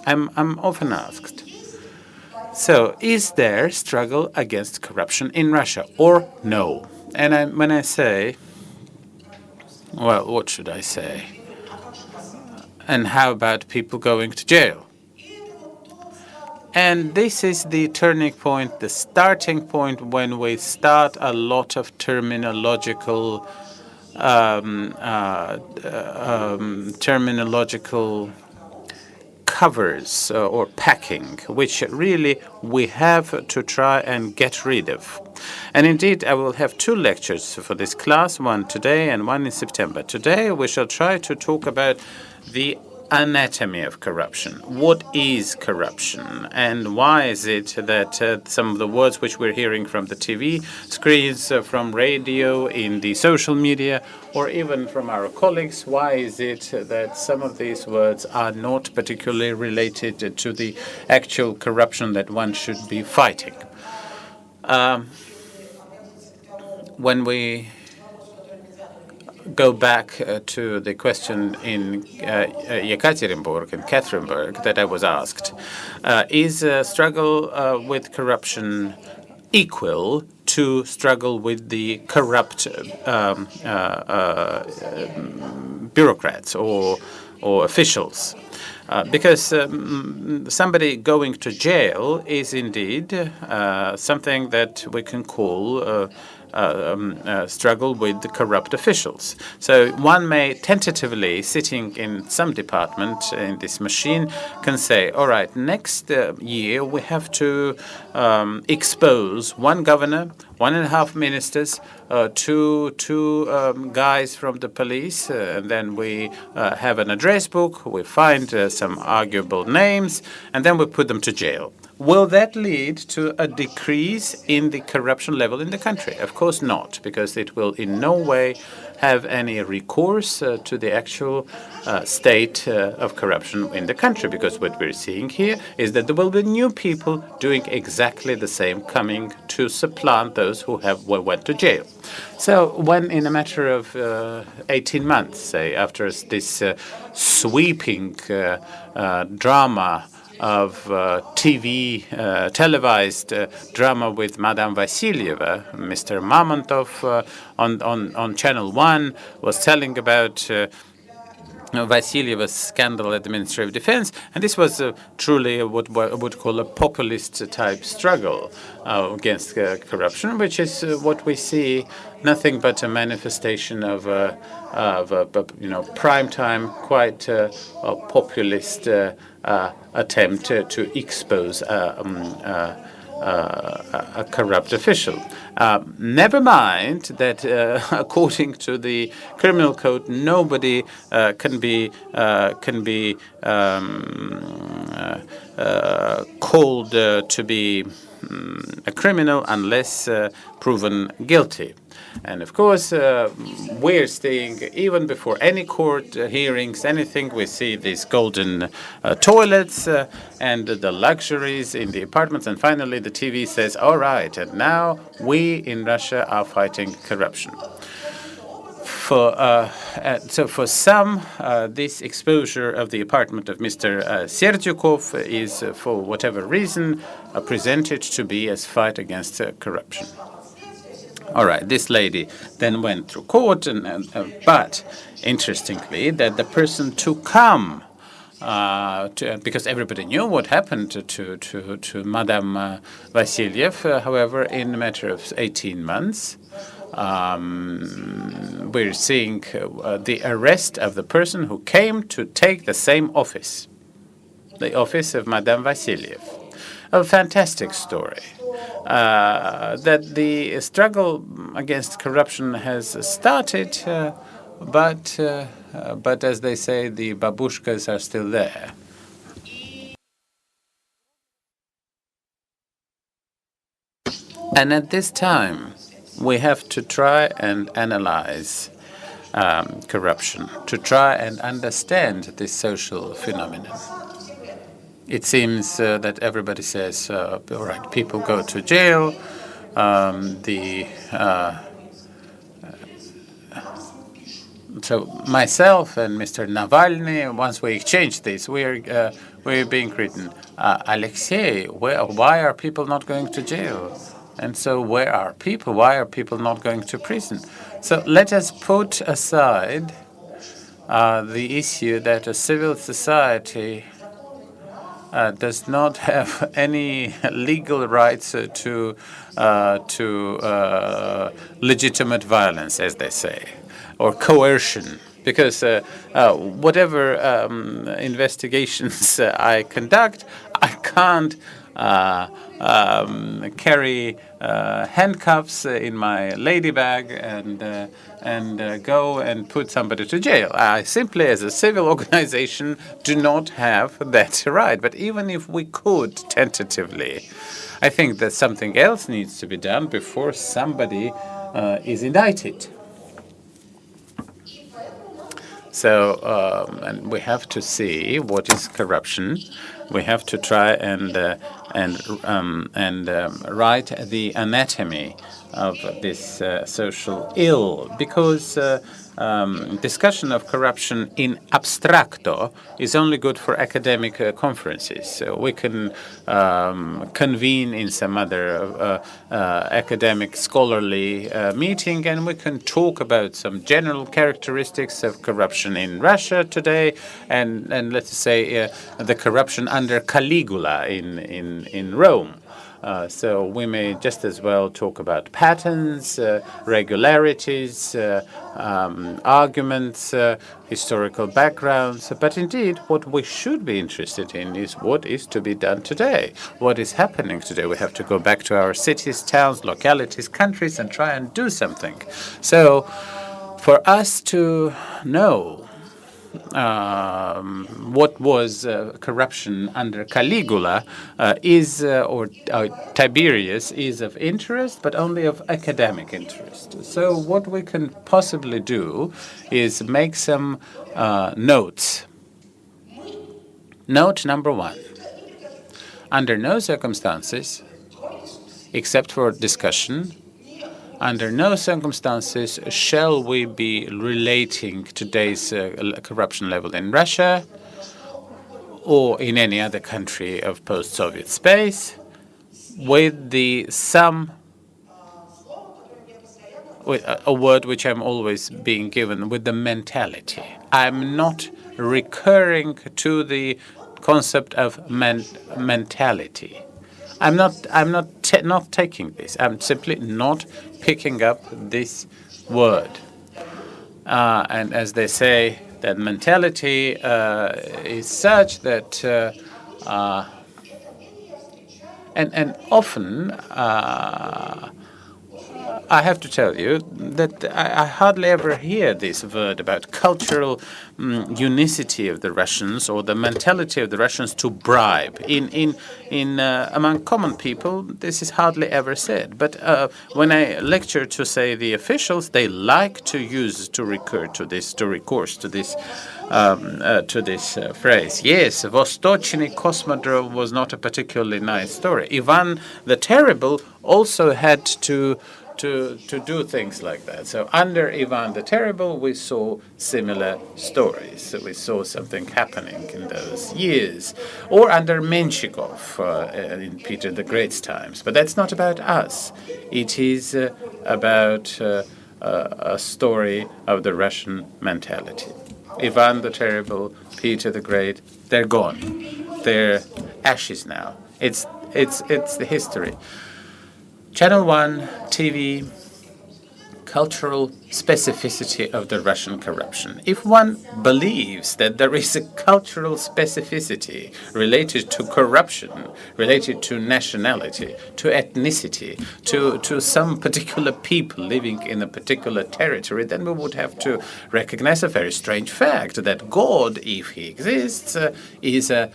I'm often asked, so is there struggle against corruption in Russia or no? And when I say, well, what should I say? And how about people going to jail? And this is the turning point, the starting point when we start a lot of terminological covers or packing, which really we have to try and get rid of. And indeed, I will have two lectures for this class, one today and one in September. Today, we shall try to talk about the anatomy of corruption. What is corruption, and why is it that some of the words which we're hearing from the TV screens, from radio, in the social media, or even from our colleagues, why is it that some of these words are not particularly related to the actual corruption that one should be fighting? When we go back to the question in Yekaterinburg and Catherine that I was asked, is struggle with corruption equal to struggle with the corrupt bureaucrats or officials? Because somebody going to jail is indeed something that we can call struggle with the corrupt officials. So one may tentatively, sitting in some department in this machine, can say, all right, next year we have to expose one governor, 1.5 ministers, two guys from the police, and then we have an address book, we find some arguable names, and then we put them to jail. Will that lead to a decrease in the corruption level in the country? Of course not, because it will in no way have any recourse to the actual state of corruption in the country, because what we're seeing here is that there will be new people doing exactly the same, coming to supplant those who went to jail. So when in a matter of 18 months, say, after this sweeping drama of televised drama with Madame Vasilyeva, Mr. Mamontov on Channel 1 was telling about Vasilyeva's scandal at the Ministry of Defense, and this was truly what I would call a populist-type struggle against corruption, which is what we see, nothing but a manifestation of prime time, quite a populist attempt to expose a corrupt official. Never mind that, according to the criminal code, nobody can be called to be a criminal unless proven guilty. And of course, we're seeing, even before any court hearings, anything, we see these golden toilets and the luxuries in the apartments. And finally, the TV says, all right, and now we in Russia are fighting corruption. So for some, this exposure of the apartment of Mr. Serdyukov is, for whatever reason, presented to be as fight against corruption. All right, this lady then went through court, but interestingly, that the person to come, because everybody knew what happened to Madame Vasilyev, however, in a matter of 18 months, we're seeing the arrest of the person who came to take the same office, the office of Madame Vasilyev. A fantastic story. That the struggle against corruption has started, but as they say, the babushkas are still there. And at this time, we have to try and analyze corruption, to try and understand this social phenomenon. It seems that everybody says, all right, people go to jail. So myself and Mr. Navalny, once we exchange this, we're we're being written, Alexei, why are people not going to jail? And so where are people? Why are people not going to prison? So let us put aside the issue that a civil society does not have any legal rights to legitimate violence, as they say, or coercion. Because whatever investigations I conduct, I can't carry handcuffs in my lady bag and go and put somebody to jail. I simply, as a civil organization, do not have that right. But even if we could tentatively, I think that something else needs to be done before somebody is indicted. So, and we have to see what is corruption. We have to try and write the anatomy of this social ill, because discussion of corruption in abstracto is only good for academic conferences. So we can convene in some other academic scholarly meeting, and we can talk about some general characteristics of corruption in Russia today, and let's say the corruption under Caligula in Rome. So we may just as well talk about patterns, regularities, arguments, historical backgrounds. But indeed, what we should be interested in is what is to be done today, what is happening today. We have to go back to our cities, towns, localities, countries, and try and do something. So for us to know what was corruption under Caligula or Tiberius is of interest, but only of academic interest. So what we can possibly do is make some notes. Note number one: under no circumstances, except for discussion, under no circumstances shall we be relating today's corruption level in Russia or in any other country of post-Soviet space with a word which I'm always being given, with the mentality. I'm not recurring to the concept of mentality. I'm not taking this. I'm simply not picking up this word. And as they say, that mentality is such that, and often I have to tell you that I hardly ever hear this word about cultural unicity of the Russians or the mentality of the Russians to bribe. Among common people, this is hardly ever said. But when I lecture to, say, the officials, they like to recourse to this phrase. Yes, Vostochny Cosmodrome was not a particularly nice story. Ivan the Terrible also had to do things like that. So under Ivan the Terrible, we saw similar stories. So we saw something happening in those years. Or under Menshikov in Peter the Great's times. But that's not about us. It is about a story of the Russian mentality. Ivan the Terrible, Peter the Great, they're gone. They're ashes now. It's the history. Channel 1, TV, cultural specificity of the Russian corruption. If one believes that there is a cultural specificity related to corruption, related to nationality, to ethnicity, to some particular people living in a particular territory, then we would have to recognize a very strange fact that God, if he exists, is an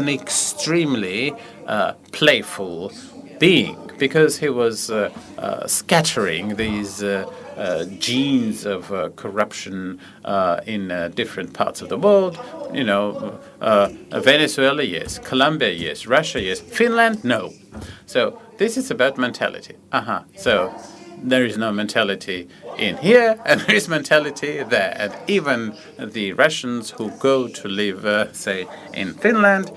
extremely playful being, because he was scattering these genes of corruption in different parts of the world. Venezuela, yes. Colombia, yes. Russia, yes. Finland, no. So this is about mentality. So there is no mentality in here, and there is mentality there. And even the Russians who go to live, say, in Finland,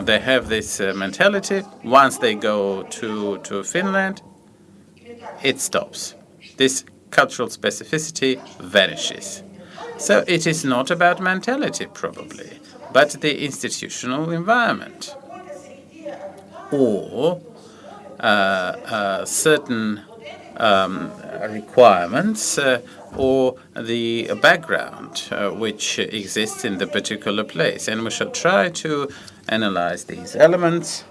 they have this mentality. Once they go to Finland, it stops. This cultural specificity vanishes. So it is not about mentality, probably, but the institutional environment or certain requirements or the background which exists in the particular place. And we shall try to analyze these elements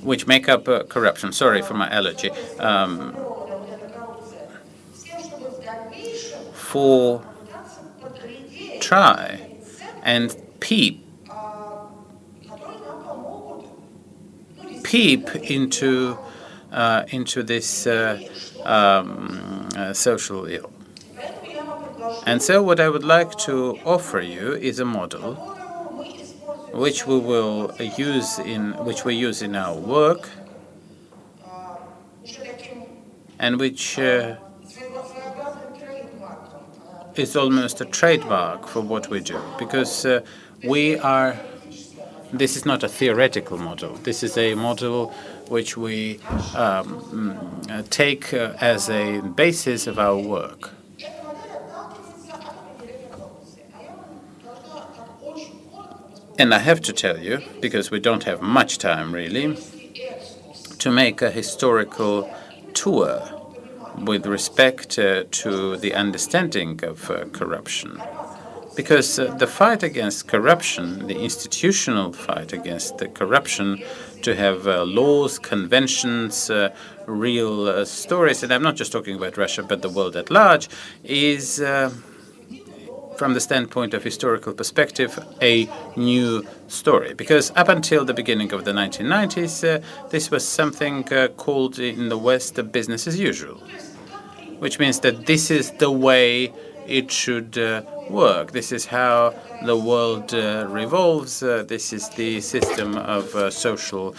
which make up corruption. Sorry for my allergy. Try and peep into this social ill. And so what I would like to offer you is a model which we use in our work, and which is almost a trademark for what we do, because this is not a theoretical model. This is a model which we take as a basis of our work. And I have to tell you, because we don't have much time really, to make a historical tour with respect to the understanding of corruption. Because the fight against corruption, the institutional fight against the corruption, to have laws, conventions, real stories, and I'm not just talking about Russia, but the world at large, is, from the standpoint of historical perspective, a new story. Because up until the beginning of the 1990s, this was something called in the West business as usual, which means that this is the way it should work. This is how the world revolves. This is the system of social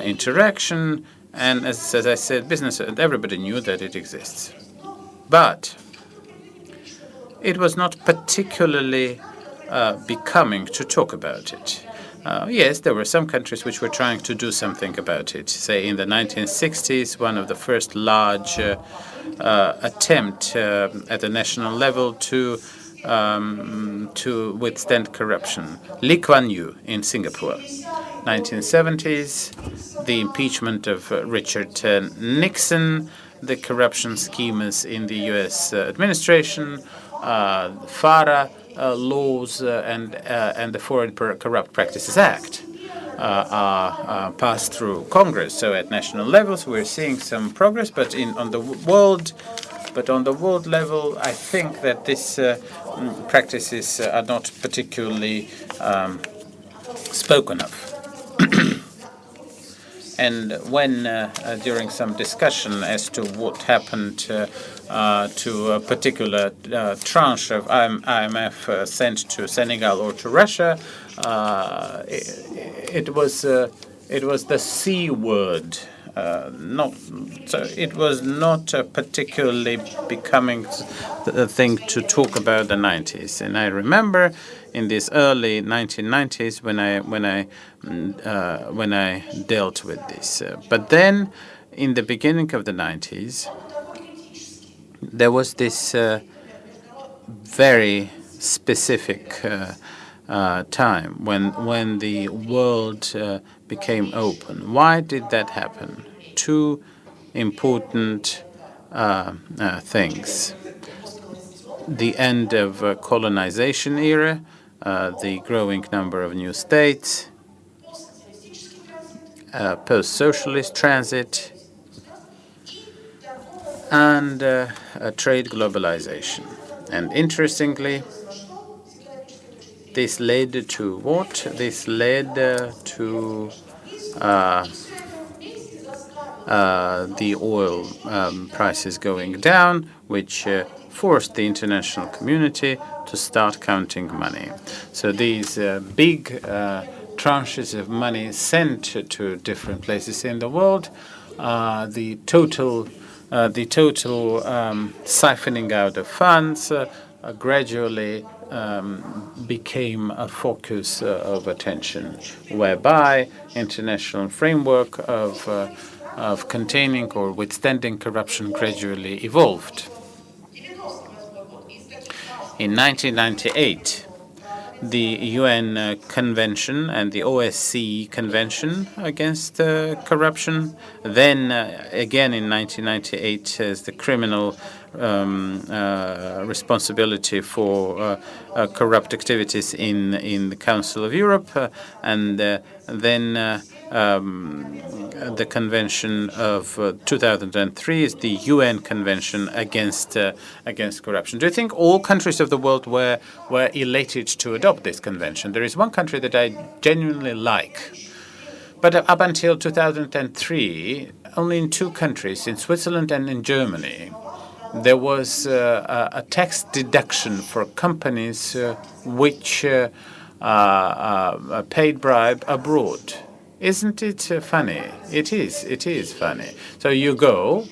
interaction. And as I said, business, and everybody knew that it exists. But it was not particularly becoming to talk about it. Yes, there were some countries which were trying to do something about it. Say in the 1960s, one of the first large attempt at the national level to withstand corruption. Lee Kuan Yew in Singapore. 1970s, the impeachment of Richard Nixon, the corruption schemers in the U.S. administration, FARA laws, and the Foreign Corrupt Practices Act are passed through Congress. So at national levels, we're seeing some progress, but on the world level, I think that these practices are not particularly spoken of. And when during some discussion as to what happened to a particular tranche of IMF sent to Senegal or to Russia, it was the C word. It was not particularly becoming the thing to talk about the 90s. And I remember in these early 1990s when I dealt with this. But then, in the beginning of the 90s, there was this very specific time when the world became open. Why did that happen? Two important things. The end of colonization era, the growing number of new states, post-socialist transit, and trade globalization. And interestingly, this led to what? This led to the oil prices going down, which forced the international community to start counting money. So these big tranches of money sent to different places in the world the total siphoning out of funds gradually became a focus of attention, whereby international framework of containing or withstanding corruption gradually evolved. In 1998, the UN Convention and the OSCE Convention against corruption. Then again in 1998 as the criminal responsibility for corrupt activities in the Council of Europe, and then the Convention of 2003 is the UN Convention against corruption. Do you think all countries of the world were elated to adopt this convention? There is one country that I genuinely like, but up until 2003, only in two countries, in Switzerland and in Germany, there was a tax deduction for companies which paid bribe abroad. Isn't it funny? It is funny. So you go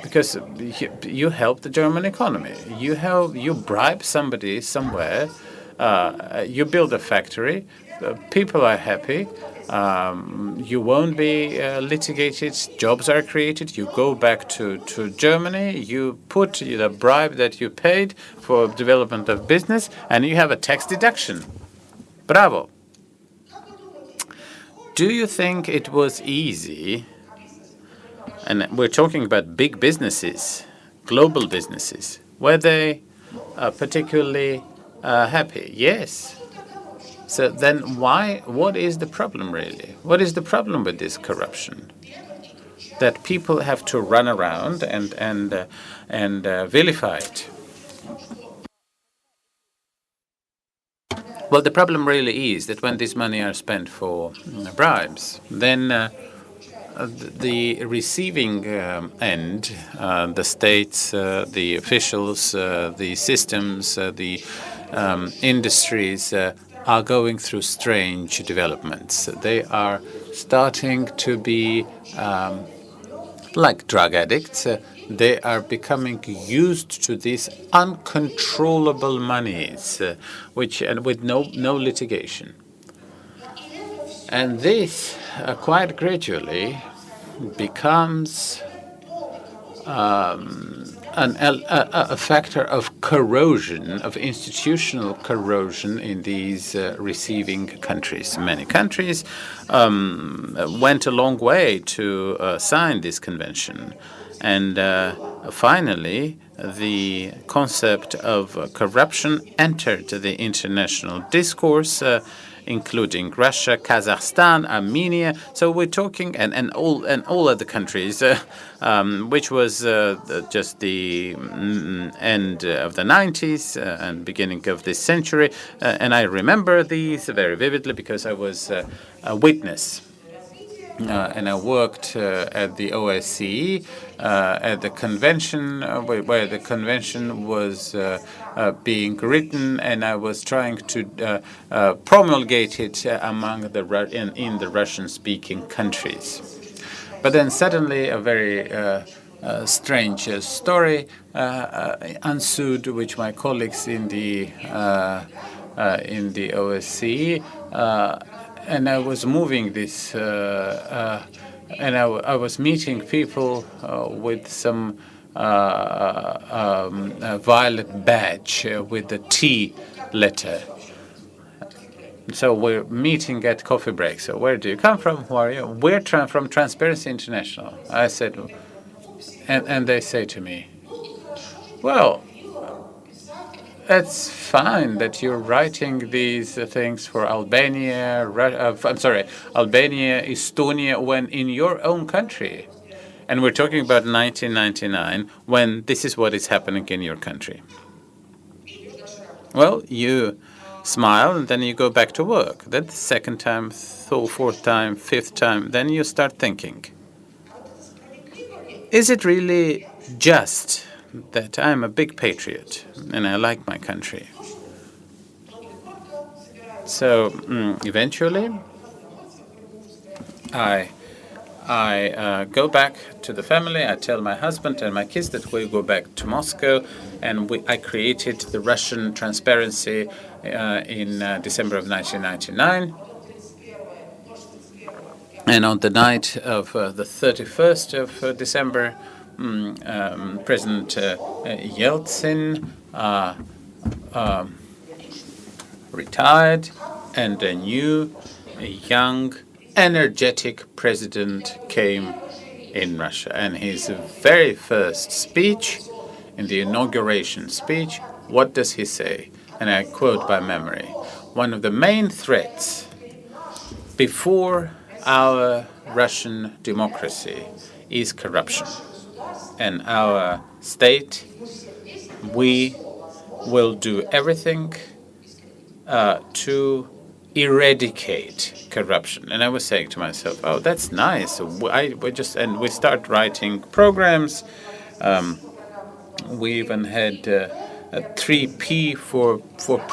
because you help the German economy. You bribe somebody somewhere. You build a factory. People are happy. You won't be litigated. Jobs are created. You go back to Germany. You put the bribe that you paid for development of business, and you have a tax deduction. Bravo. Do you think it was easy? And we're talking about big businesses, global businesses. Were they particularly happy? Yes. So then what is the problem really? What is the problem with this corruption? That people have to run around and vilify it. Well, the problem really is that when this money are spent for bribes, then the receiving end, the states, the officials, the systems, the industries are going through strange developments. They are starting to be like drug addicts. They are becoming used to these uncontrollable monies, with no litigation. And this quite gradually becomes a factor of corrosion, of institutional corrosion in these receiving countries. Many countries went a long way to sign this convention. And finally, the concept of corruption entered the international discourse, including Russia, Kazakhstan, Armenia. So we're talking, and all other countries, which was just the end of the 90s and beginning of this century. And I remember these very vividly because I was a witness. And I worked at the OSCE, at the convention, where the convention was being written, and I was trying to promulgate it among in the Russian-speaking countries. But then suddenly a very strange story ensued, which my colleagues in the OSCE. And I was moving this, and I was meeting people with some violet badge with the T letter. So we're meeting at coffee break. So where do you come from? Who are you? We're from Transparency International. I said, and they say to me, well, it's fine that you're writing these things for Albania, Albania, Estonia, when in your own country. And we're talking about 1999, when this is what is happening in your country. Well, you smile and then you go back to work. Then the second time, fourth time, fifth time, then you start thinking, is it really just that I'm a big patriot and I like my country? So eventually I I go back to the family. I tell my husband and my kids that we go back to Moscow, and I created the Russian Transparency in December of 1999. And on the night of the 31st of December, President Yeltsin retired, and a new, young, energetic president came in Russia. And his very first speech, in the inauguration speech, what does he say? And I quote by memory: "One of the main threats before our Russian democracy is corruption. And our state, we will do everything to eradicate corruption." And I was saying to myself, "Oh, that's nice." We start writing programs. We even had 3P for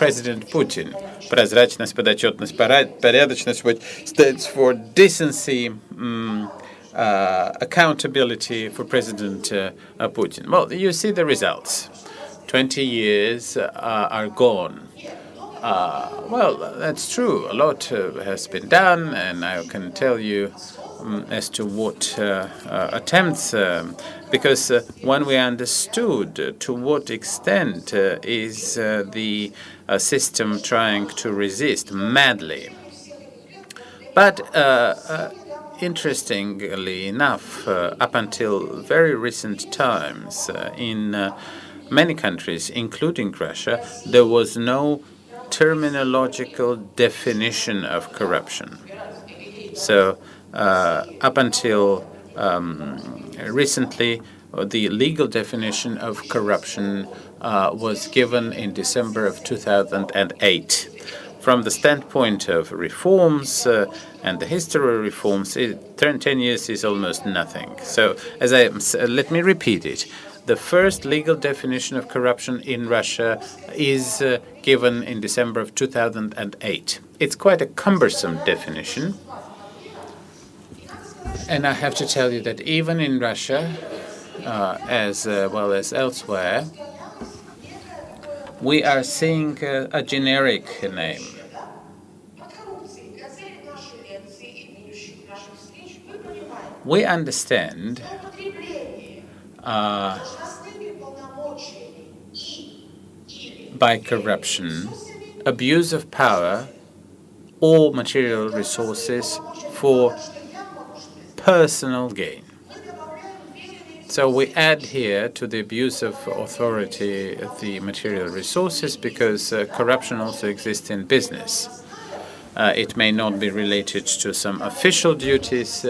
President Putin. Прозрачность, подотчетность, порядочность, which stands for decency, accountability for President Putin. Well, you see the results. 20 years are gone. Well, that's true. A lot has been done, and I can tell you as to what attempts, because when we understood to what extent is the system trying to resist madly. But interestingly enough, up until very recent times, in many countries, including Russia, there was no terminological definition of corruption. So up until recently, the legal definition of corruption was given in December of 2008. From the standpoint of reforms and the history of reforms, 10 years is almost nothing. So let me repeat it. The first legal definition of corruption in Russia is given in December of 2008. It's quite a cumbersome definition. And I have to tell you that even in Russia, as well as elsewhere, we are seeing a generic name. We understand by corruption abuse of power or material resources for personal gain. So we add here to the abuse of authority the material resources, because corruption also exists in business. It may not be related to some official duties.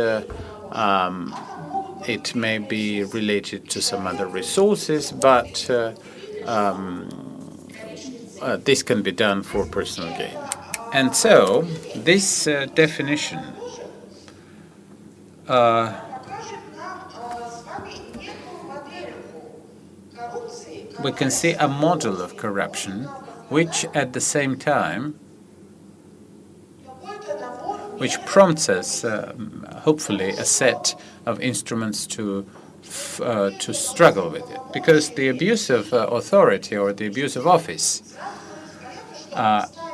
It may be related to some other resources, but this can be done for personal gain. And so this definition we can see a model of corruption, which at the same time, which prompts us, hopefully, a set of instruments to struggle with it. Because the abuse of authority or the abuse of office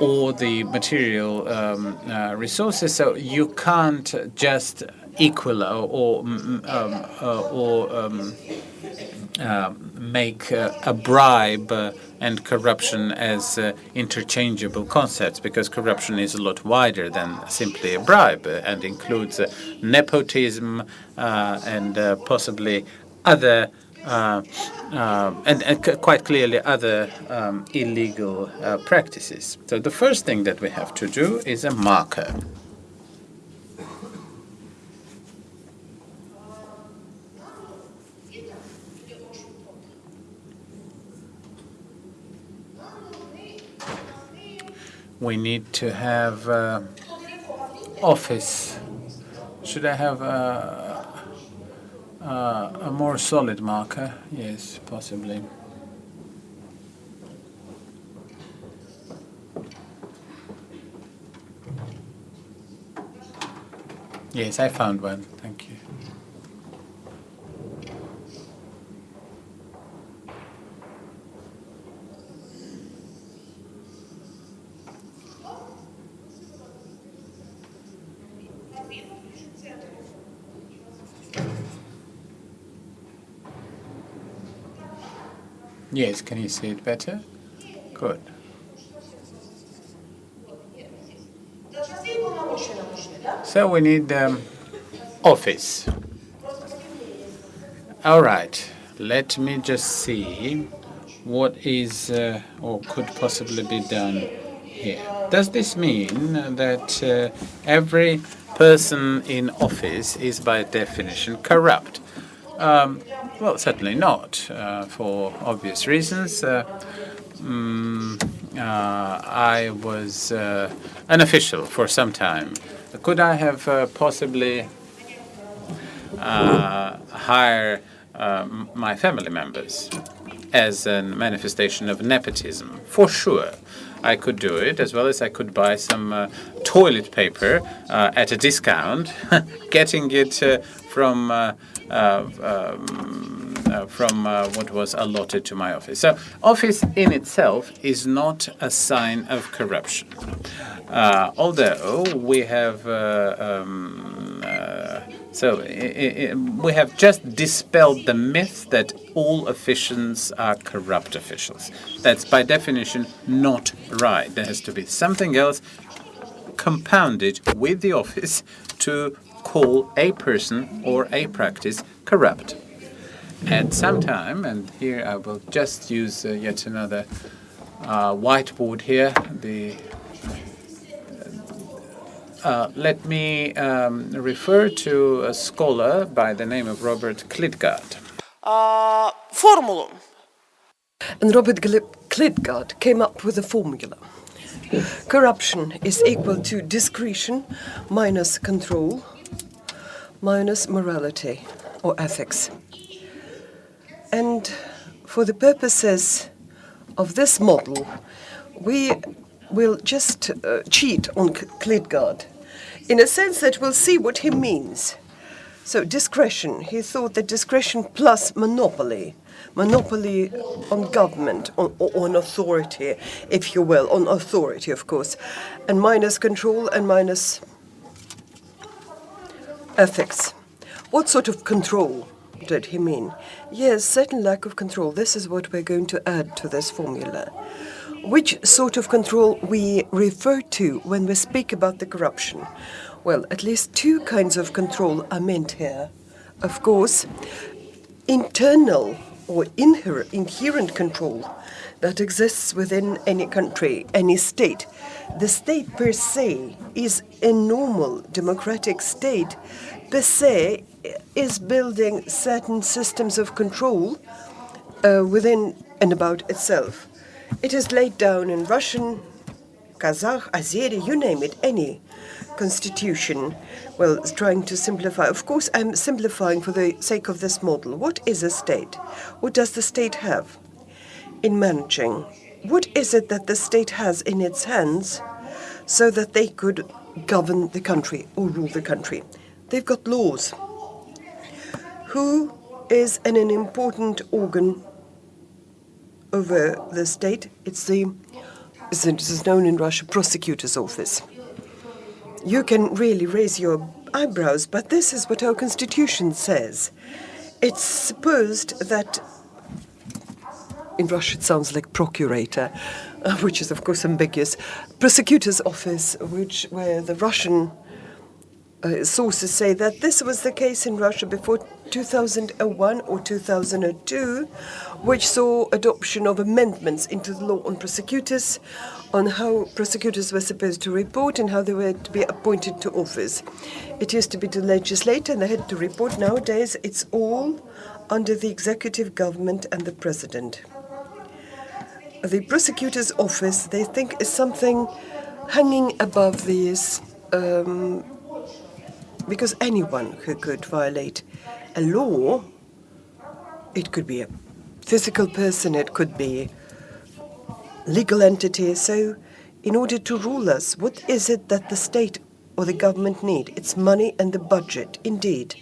or the material resources, so you can't just equal or make a bribe and corruption as interchangeable concepts, because corruption is a lot wider than simply a bribe and includes nepotism and possibly other and quite clearly other illegal practices. So the first thing that we have to do is a marker. We need to have office. Should I have a more solid marker? Yes, possibly. Yes, I found one. Thank you. Yes, can you see it better? Good. So we need office. All right. Let me just see what is or could possibly be done here. Does this mean that every person in office is by definition corrupt? Well, certainly not, for obvious reasons. I was an official for some time. Could I have possibly hire my family members as a manifestation of nepotism? For sure. I could do it, as well as I could buy some toilet paper at a discount, getting it from what was allotted to my office. So office in itself is not a sign of corruption. Although we have we have just dispelled the myth that all officials are corrupt officials. That's by definition not right. There has to be something else compounded with the office to call a person or a practice corrupt. At some time, and here I will just use yet another whiteboard here. Let me refer to a scholar by the name of Robert Klitgaard. Формулу. And Robert Klitgaard came up with a formula. Corruption is equal to discretion minus control minus morality or ethics. And for the purposes of this model, we will just cheat on Klitgaard in a sense that we'll see what he means. So discretion, he thought that discretion plus monopoly on government, on authority, if you will, on authority, of course, and minus control and minus ethics. What sort of control did he mean? Yes, certain lack of control. This is what we're going to add to this formula. Which sort of control we refer to when we speak about the corruption? Well, at least two kinds of control are meant here. Of course, internal or inherent control that exists within any country, any state. The state per se is a normal democratic state per se is building certain systems of control within and about itself. It is laid down in Russian, Kazakh, Azeri, you name it, any constitution. Well, it's trying to simplify. Of course, I'm simplifying for the sake of this model. What is a state? What does the state have in managing? What is it that the state has in its hands so that they could govern the country or rule the country? They've got laws. Who is an important organ over the state? It's known in Russia, prosecutor's office. You can really raise your eyebrows, but this is what our constitution says. It's supposed that, in Russia it sounds like procurator, which is of course ambiguous. Prosecutor's office, where the Russian sources say that this was the case in Russia before 2001 or 2002, which saw adoption of amendments into the law on prosecutors, on how prosecutors were supposed to report and how they were to be appointed to office. It used to be the legislator and they had to report. Nowadays, it's all under the executive government and the president. The prosecutor's office, they think, is something hanging above these, because anyone who could violate a law, it could be a physical person, it could be legal entity. So in order to rule us, what is it that the state or the government need. It's money and the budget, indeed.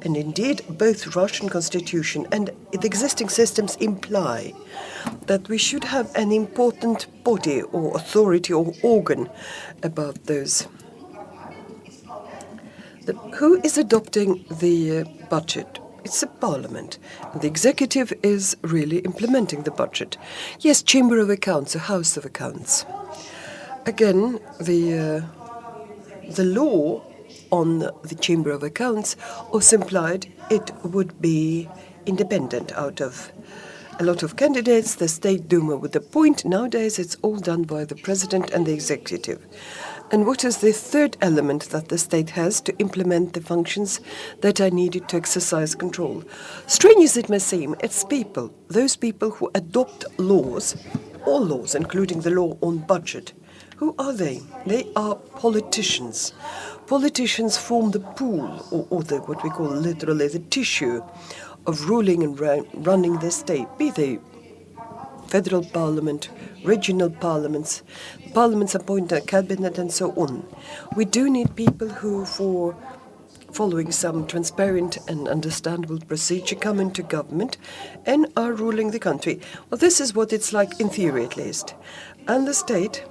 And indeed, both Russian constitution and the existing systems imply that we should have an important body or authority or organ about those. Who is adopting the budget? It's the parliament. And the executive is really implementing the budget. Yes, Chamber of Accounts, a House of Accounts. Again, the law on the Chamber of Accounts also implied it would be independent out of a lot of candidates. The State Duma would appoint. Nowadays, it's all done by the president and the executive. And what is the third element that the state has to implement the functions that are needed to exercise control? Strange as it may seem, it's people, those people who adopt laws, all laws, including the law on budget. Who are they? They are politicians. Politicians form the pool, or the, what we call literally the tissue, of ruling and running the state, be they federal parliament, regional parliaments appoint a cabinet and so on. We do need people who, for following some transparent and understandable procedure, come into government and are ruling the country. Well, this is what it's like in theory, at least. And the state,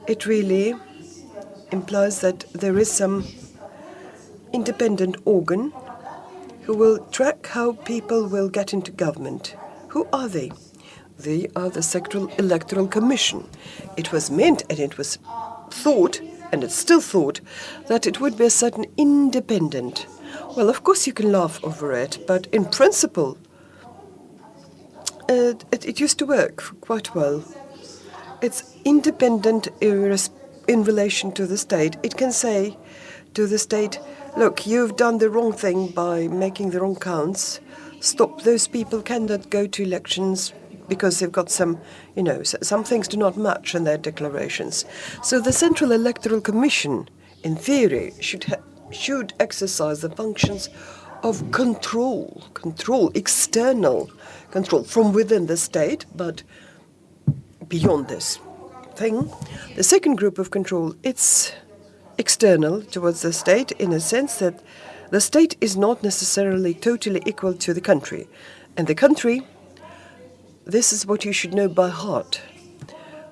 it really implies that there is some independent organ who will track how people will get into government. Who are they? They are the Sectoral Electoral Commission. It was meant, and it was thought, and it's still thought, that it would be a certain independent. Well, of course you can laugh over it, but in principle, it used to work quite well. It's independent in relation to the state. It can say to the state, look, you've done the wrong thing by making the wrong counts. Stop, those people cannot go to elections because they've got some things do not match in their declarations. So the Central Electoral Commission, in theory, should exercise the functions of control, external control from within the state, but beyond this thing. The second group of control, it's external towards the state in a sense that the state is not necessarily totally equal to the country. And the country, this is what you should know by heart.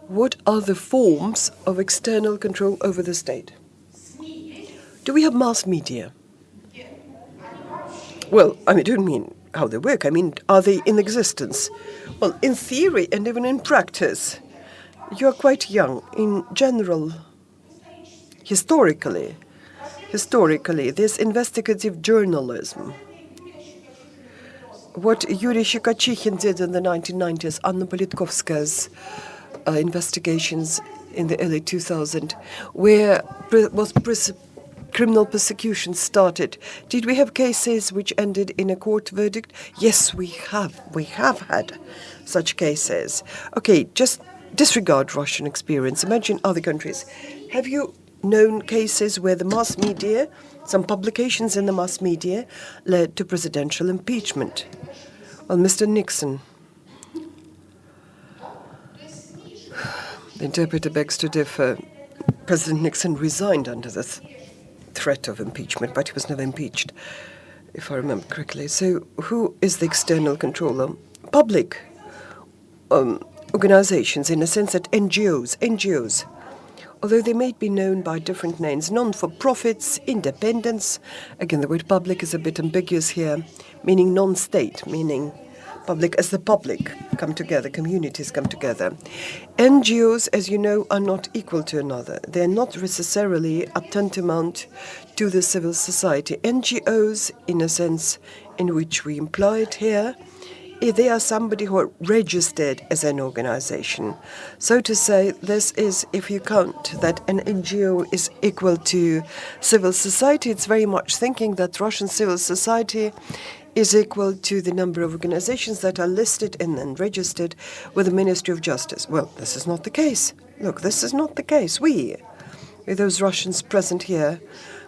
What are the forms of external control over the state? Do we have mass media? Well, I don't mean how they work. I mean, are they in existence? Well, in theory and even in practice, you're quite young. In general, historically, this investigative journalism, what Yuri Shikachyhin did in the 1990s, Anna Politkovskaya's investigations in the early 2000s, where criminal persecution started. Did we have cases which ended in a court verdict? Yes, we have. We have had such cases. Okay, just disregard Russian experience. Imagine other countries. Have you known cases where the mass media, some publications in the mass media, led to presidential impeachment? Well, Mr. Nixon. The interpreter begs to differ. President Nixon resigned under the threat of impeachment, but he was never impeached, if I remember correctly. So who is the external controller? Public organizations, in a sense that NGOs, although they may be known by different names, non-for-profits, independents. Again, the word public is a bit ambiguous here, meaning non-state, meaning public as the public come together, communities come together. NGOs, as you know, are not equal to another. They're not necessarily tantamount to the civil society. NGOs, in a sense in which we imply it here, they are somebody who are registered as an organization. So to say, this is, if you count that an NGO is equal to civil society, it's very much thinking that Russian civil society is equal to the number of organizations that are listed and registered with the Ministry of Justice. Well, this is not the case. Look, this is not the case. We, with those Russians present here,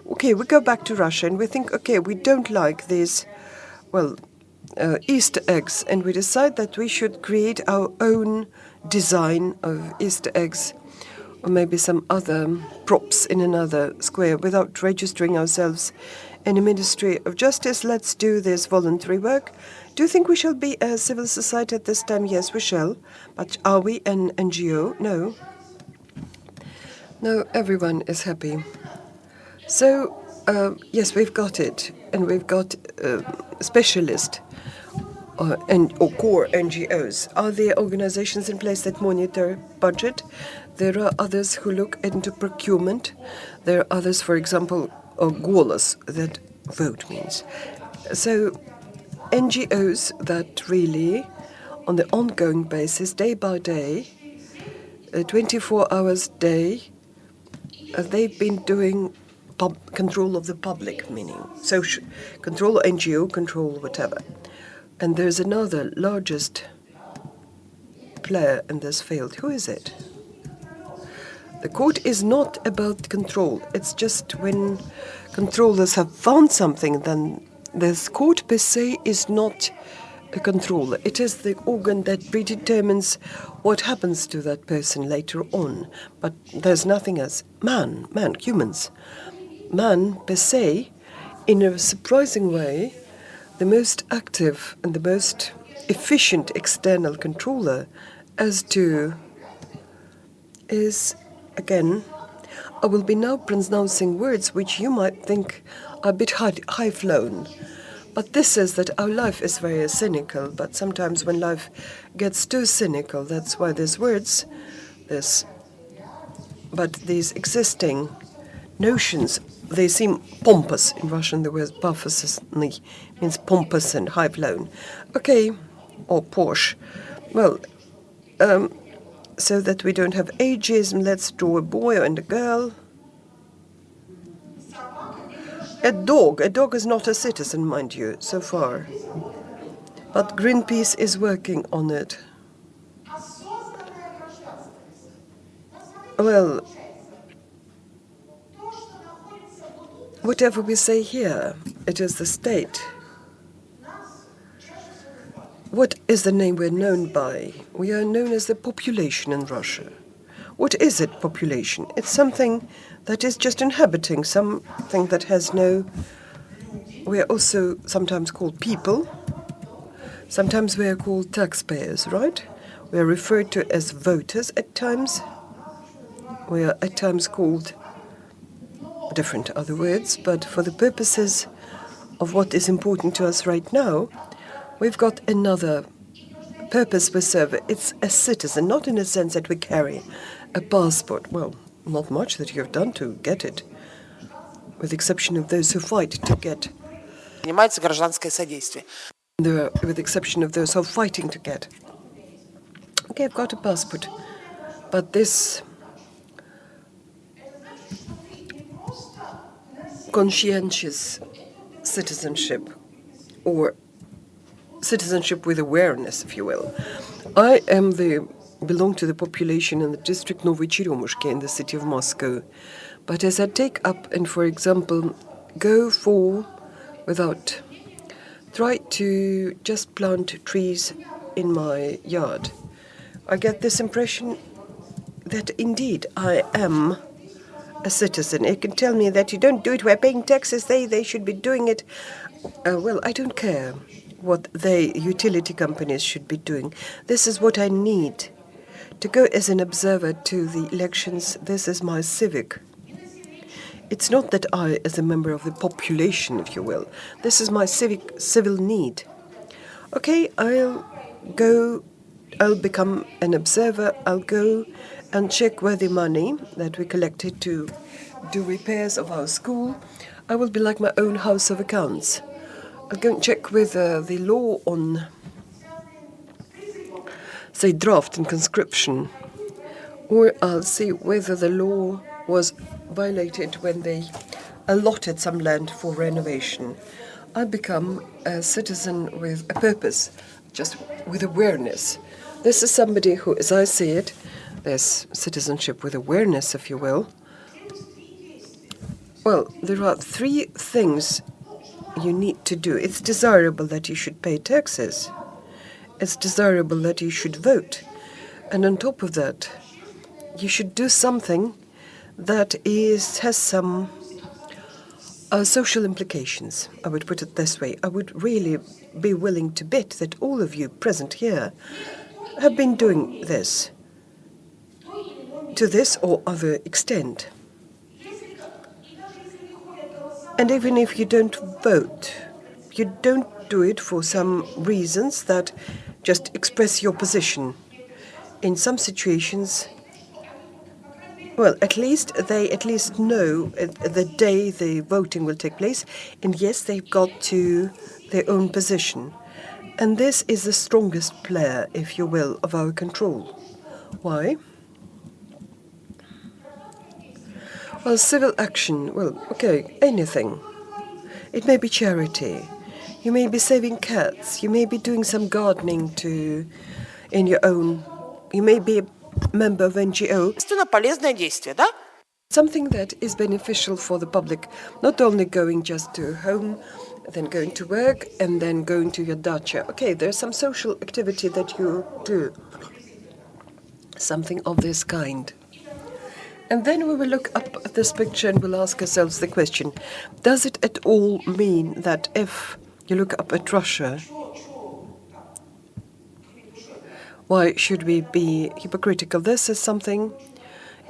okay, we go back to Russia and we think, okay, we don't like these, Easter eggs, and we decide that we should create our own design of Easter eggs or maybe some other props in another square without registering ourselves in a Ministry of Justice. Let's do this voluntary work. Do you think we shall be a civil society at this time? Yes, we shall. But are we an NGO? No. No, everyone is happy. So, yes, we've got it. And we've got specialist or core NGOs. Are there organizations in place that monitor budget? There are others who look into procurement. There are others, for example, golas, that vote means. So NGOs that really, on the ongoing basis, day by day, 24 hours a day, they've been doing control of the public, meaning social control, NGO control, whatever. And there's another largest player in this field. Who is it? The court is not about control. It's just when controllers have found something, then this court per se is not a controller. It is the organ that predetermines what happens to that person later on. But there's nothing as humans. Man per se, in a surprising way, the most active and the most efficient external controller as to is, again, I will be now pronouncing words which you might think are a bit high-flown. But this is that our life is very cynical, but sometimes when life gets too cynical, that's why these words, but these existing notions, they seem pompous. In Russian, the word "pompous" means pompous and high-flown. Okay, or Porsche. Well, so that we don't have ageism, let's draw a boy and a girl. A dog. A dog is not a citizen, mind you, so far. But Greenpeace is working on it. Well, whatever we say here, it is the state. What is the name we're known by? We are known as the population in Russia. What is it, population? It's something that is just inhabiting, something that has no... We are also sometimes called people. Sometimes we are called taxpayers, right? We are referred to as voters at times. We are at times called different other words, but for the purposes of what is important to us right now, we've got another purpose we serve. It's a citizen, not in a sense that we carry a passport. Well, not much that you have done to get it, with the exception of those who fight to get. Занимается гражданское содействие. With the exception of those who are fighting to get. Okay, I've got a passport, but this conscientious citizenship, or citizenship with awareness, if you will. I belong to the population in the district Novy Cheremushki in the city of Moscow. But as I take up and, for example, try to just plant trees in my yard, I get this impression that indeed I am a citizen. You can tell me that you don't do it, we're paying taxes, they should be doing it. Well, I don't care what utility companies should be doing. This is what I need. To go as an observer to the elections, this is my civic. It's not that I, as a member of the population, if you will, this is my civil need. Okay, I'll become an observer, I'll go and check where the money that we collected to do repairs of our school, I will be like my own house of accounts. I'll go and check with the law on, say, draft and conscription, or I'll see whether the law was violated when they allotted some land for renovation. I become a citizen with a purpose, just with awareness. This is somebody who, as I see it, there's citizenship with awareness, if you will. Well, there are three things you need to do. It's desirable that you should pay taxes. It's desirable that you should vote. And on top of that, you should do something that has some social implications. I would put it this way. I would really be willing to bet that all of you present here have been doing this to this or other extent. And even if you don't vote, you don't do it for some reasons that just express your position. In some situations, well, they at least know the day the voting will take place, and yes, they've got to their own position. And this is the strongest player, if you will, of our control. Why? Well, civil action, well, okay, anything. It may be charity. You may be saving cats. You may be doing some gardening in your own. You may be a member of NGO. Полезное действие, да? Something that is beneficial for the public, not only going just to home, then going to work, and then going to your dacha. Okay, there's some social activity that you do. Something of this kind. And then we will look up at this picture and we'll ask ourselves the question, does it at all mean that if you look up at Russia, why should we be hypocritical? This is something,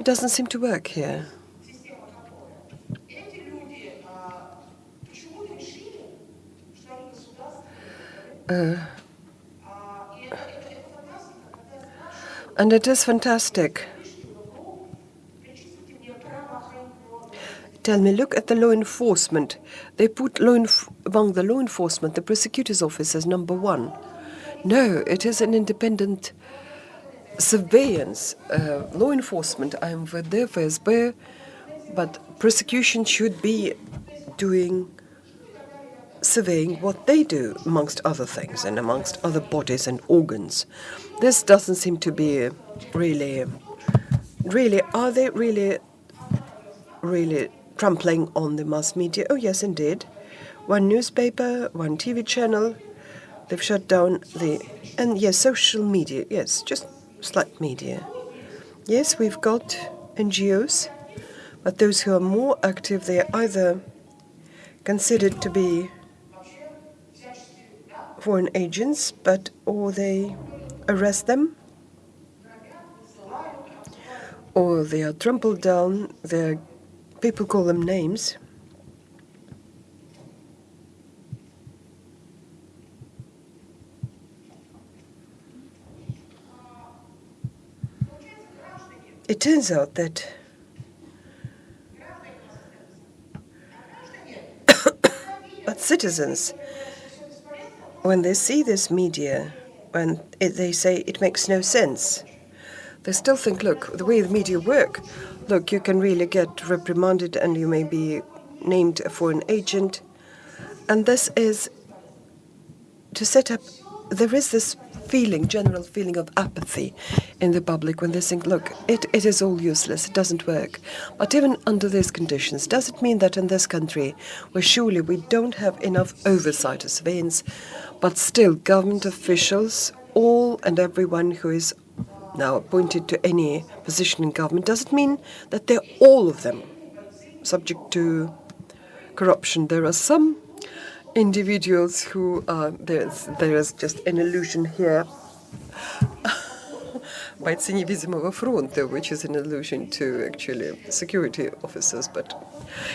it doesn't seem to work here. And it is fantastic. Tell me, look at the law enforcement. They put among the law enforcement, the prosecutor's office as number one. No, it is an independent surveillance, law enforcement. I am with the FSB, but prosecution should be surveying what they do, amongst other things, and amongst other bodies and organs. This doesn't seem to be really, are they really trampling on the mass media? Oh, yes, indeed. One newspaper, one TV channel, they've shut down and yes, social media, yes, just slight media. Yes, we've got NGOs, but those who are more active, they are either considered to be foreign agents, or they arrest them, or they are trampled down, people call them names. It turns out that but citizens, when they see this media, when they say it makes no sense, they still think, look, the way the media work, look, you can really get reprimanded and you may be named a foreign agent. And this is to set up, there is this general feeling of apathy in the public when they think, look, it is all useless, it doesn't work. But even under these conditions, does it mean that in this country, where surely we don't have enough oversight or surveillance, but still government officials, all and everyone who is now appointed to any position in government, does it mean that they're all of them subject to corruption? There are some individuals who there is just an illusion here бойцы невидимого фронта, which is an allusion to actually security officers, but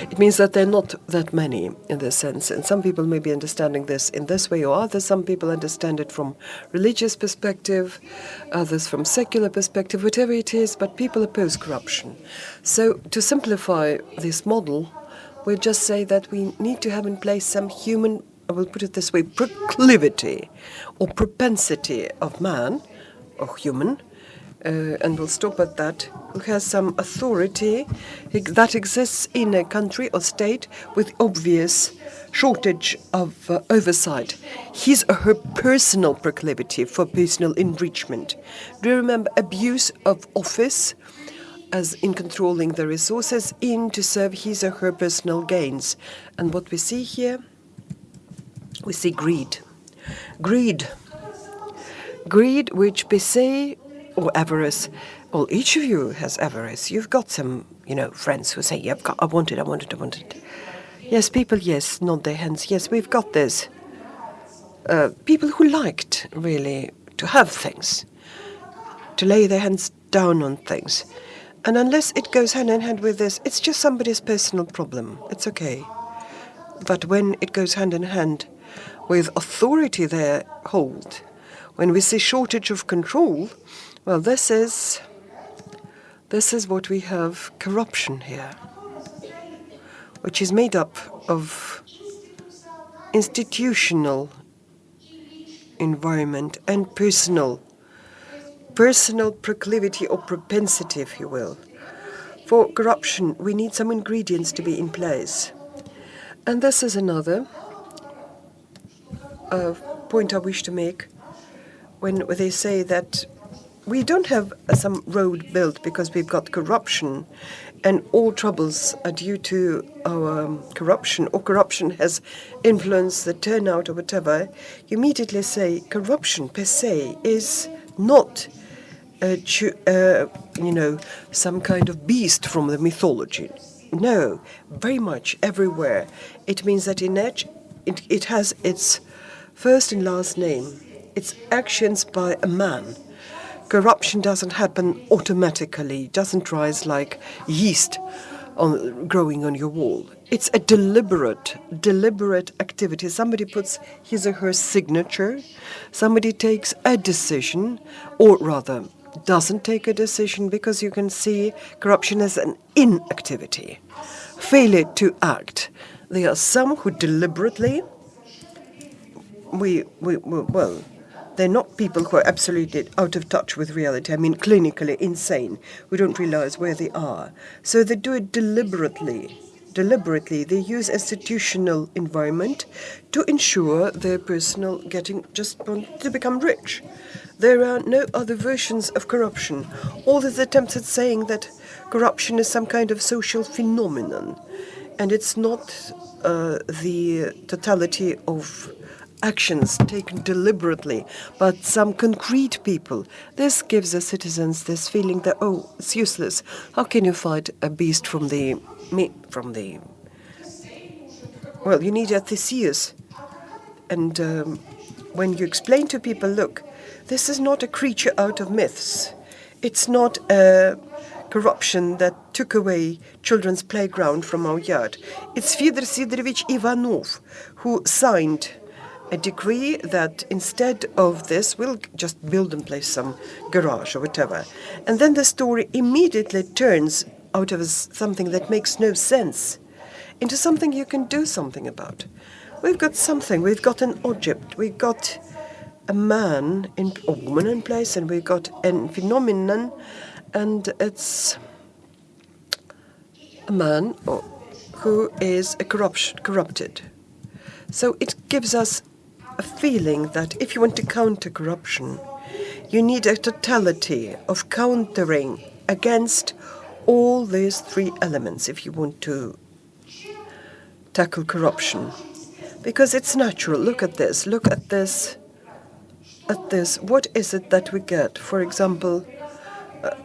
it means that there are not that many in this sense, and some people may be understanding this in this way or others. Some people understand it from religious perspective, others from secular perspective, whatever it is, but people oppose corruption. So to simplify this model, we'll just say that we need to have in place some human, I will put it this way, proclivity or propensity of man, or human, and we'll stop at that, who has some authority that exists in a country or state with obvious shortage of oversight. His or her personal proclivity for personal enrichment. Do you remember abuse of office as in controlling the resources to serve his or her personal gains? And what we see here, we see greed. Greed, which we say, or avarice, Well, each of you has avarice. You've got some, friends who say, I want it. Yes, people, yes, nod their hands. Yes, we've got this. People who liked, really, to have things, to lay their hands down on things. And unless it goes hand in hand with this, it's just somebody's personal problem. It's okay. But when it goes hand in hand with authority they hold, when we see shortage of control, well, this is what we have, corruption here, which is made up of institutional environment and personal proclivity or propensity, if you will. For corruption, we need some ingredients to be in place. And this is another point I wish to make when they say that we don't have some road built because we've got corruption and all troubles are due to our corruption, or corruption has influenced the turnout or whatever. You immediately say corruption per se is not some kind of beast from the mythology. No, very much everywhere. It means that it has its first and last name. It's actions by a man. Corruption doesn't happen automatically, doesn't rise like yeast growing on your wall. It's a deliberate activity. Somebody puts his or her signature, somebody takes a decision, or rather doesn't take a decision, because you can see corruption as an inactivity, failure to act. There are some who deliberately, they're not people who are absolutely out of touch with reality. I mean, clinically insane, who don't realize where they are. So they do it deliberately. They use institutional environment to ensure their personal just want to become rich. There are no other versions of corruption. All these attempts at saying that corruption is some kind of social phenomenon, and it's not the totality of actions taken deliberately, but some concrete people. This gives the citizens this feeling that, oh, it's useless. How can you fight a beast from the... Well, you need a Theseus. And when you explain to people, look, this is not a creature out of myths. It's not a corruption that took away children's playground from our yard. It's Fyodor Sidorovich Ivanov who signed a decree that instead of this, we'll just build and place some garage or whatever. And then the story immediately turns out of something that makes no sense into something you can do something about. We've got something, we've got an object, we've got a man, a woman in place, and we've got a phenomenon, and it's a man who is corrupted. So it gives us a feeling that if you want to counter corruption, you need a totality of countering against all these three elements if you want to tackle corruption. Because it's natural. Look at this. What is it that we get? For example,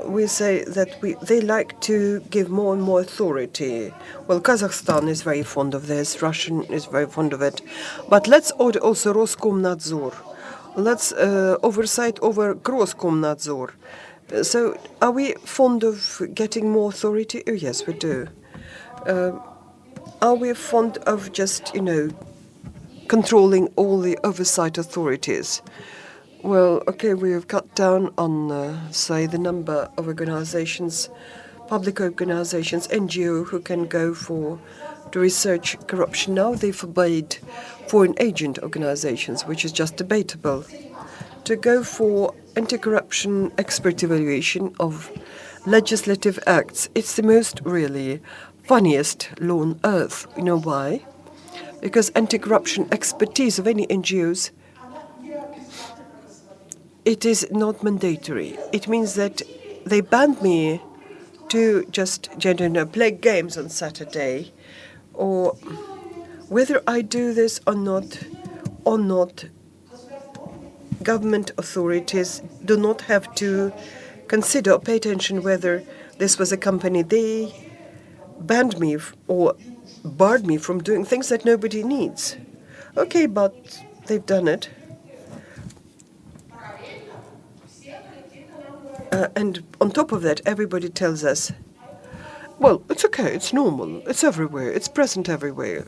we say that they like to give more and more authority. Well, Kazakhstan is very fond of this. Russian is very fond of it. But let's order also Roskomnadzor. Let's oversight over Groskomnadzor. So are we fond of getting more authority? Oh, yes, we do. Are we fond of just, controlling all the oversight authorities? Well, okay, we have cut down on, say, the number of organizations, public organizations, NGO, who can go to research corruption. Now they forbade foreign agent organizations, which is just debatable, to go for anti-corruption expert evaluation of legislative acts. It's the most really funniest law on earth. You know why? Because anti-corruption expertise of any NGOs, it is not mandatory. It means that they banned me to just, play games on Saturday, or whether I do this or not, government authorities do not have to consider or pay attention whether this was a company they banned me or barred me from doing things that nobody needs. Okay, but they've done it. And on top of that, everybody tells us, well, it's okay, it's normal, it's everywhere, it's present everywhere.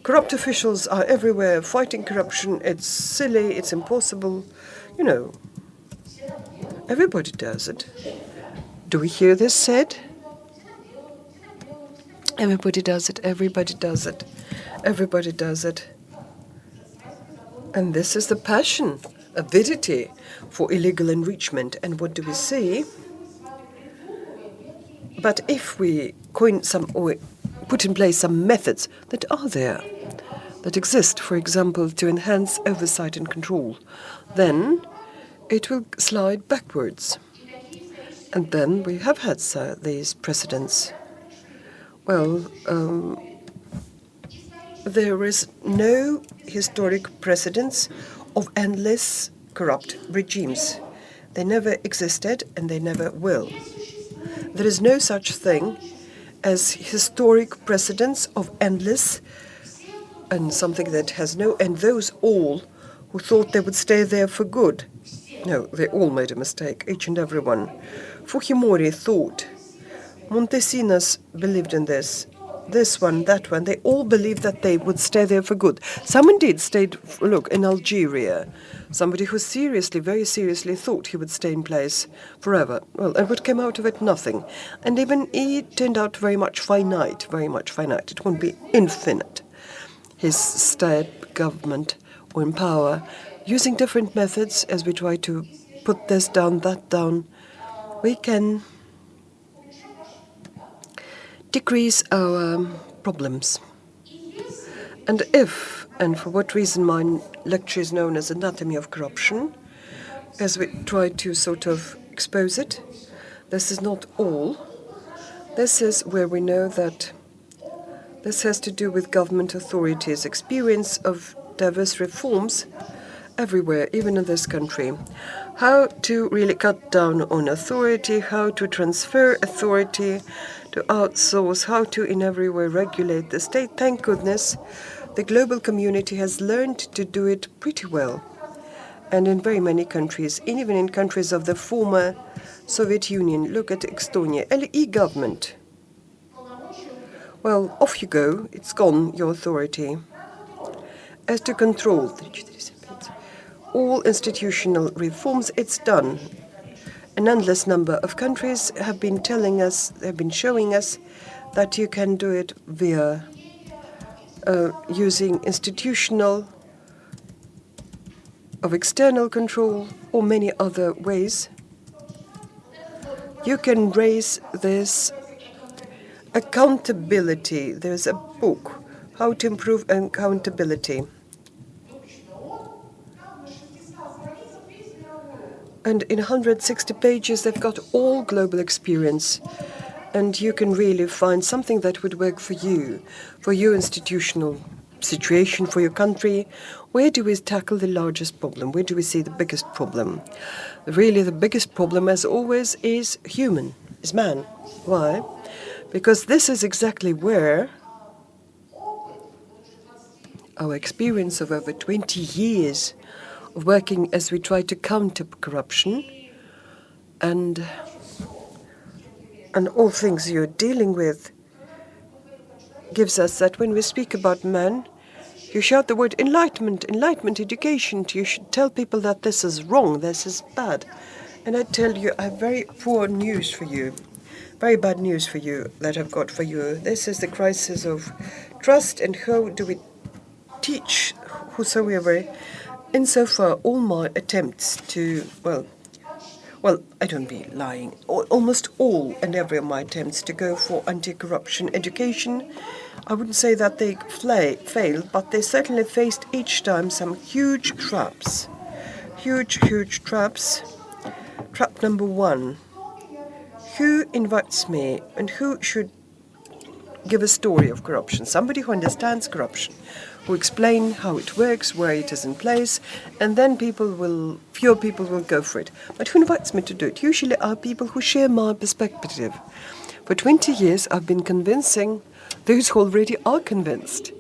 Corrupt officials are everywhere fighting corruption, it's silly, it's impossible. You know, everybody does it. Do we hear this said? Everybody does it, everybody does it, everybody does it. And this is the passion, avidity for illegal enrichment. And what do we see? But if we coin some or put in place some methods that are there, that exist, for example, to enhance oversight and control, then it will slide backwards. And then we have had these precedents. Well, there is no historic precedence of endless corrupt regimes. They never existed and they never will. There is no such thing as historic precedence of endless and something that has no end. Those all who thought they would stay there for good. No, they all made a mistake, each and every one. Fujimori thought. Montesinos believed in this one, that one. They all believed that they would stay there for good. Some indeed stayed, look, in Algeria. Somebody who seriously, very seriously thought he would stay in place forever. Well, and what came out of it? Nothing. And even he turned out very much finite, very much finite. It won't be infinite. His state government or in power, using different methods as we try to put this down, that down, we can decrease our problems. And if, and for what reason my lecture is known as Anatomy of Corruption, as we try to sort of expose it, this is not all. This is where we know that this has to do with government authorities' experience of diverse reforms everywhere, even in this country. How to really cut down on authority, how to transfer authority, to outsource, how to in every way regulate the state. Thank goodness the global community has learned to do it pretty well. And in very many countries, even in countries of the former Soviet Union, look at Estonia, e-government. Well, off you go, it's gone, your authority. As to control all institutional reforms, it's done. An endless number of countries have been telling us, have been showing us that you can do it via using institutional of external control or many other ways. You can raise this accountability. There's a book, How to Improve Accountability. And in 160 pages, they've got all global experience. And you can really find something that would work for your institutional situation, for your country. Where do we tackle the largest problem? Where do we see the biggest problem? Really, the biggest problem, as always, is human, is man. Why? Because this is exactly where our experience of over 20 years of working as we try to counter corruption and all things you're dealing with gives us that when we speak about man, you shout the word enlightenment, education. You should tell people that this is wrong, this is bad. And I tell you, I have very poor news for you, very bad news for you that I've got for you. This is the crisis of trust, and how do we teach whosoever. Insofar, all my attempts to, well, I don't be lying, almost all and every of my attempts to go for anti-corruption education, I wouldn't say that they failed, but they certainly faced each time some huge traps. Huge traps. Trap number one. Who invites me and who should give a story of corruption, somebody who understands corruption, who explain how it works, where it is in place, and then fewer people will go for it. But who invites me to do it? Usually are people who share my perspective. For 20 years I've been convincing those who already are convinced.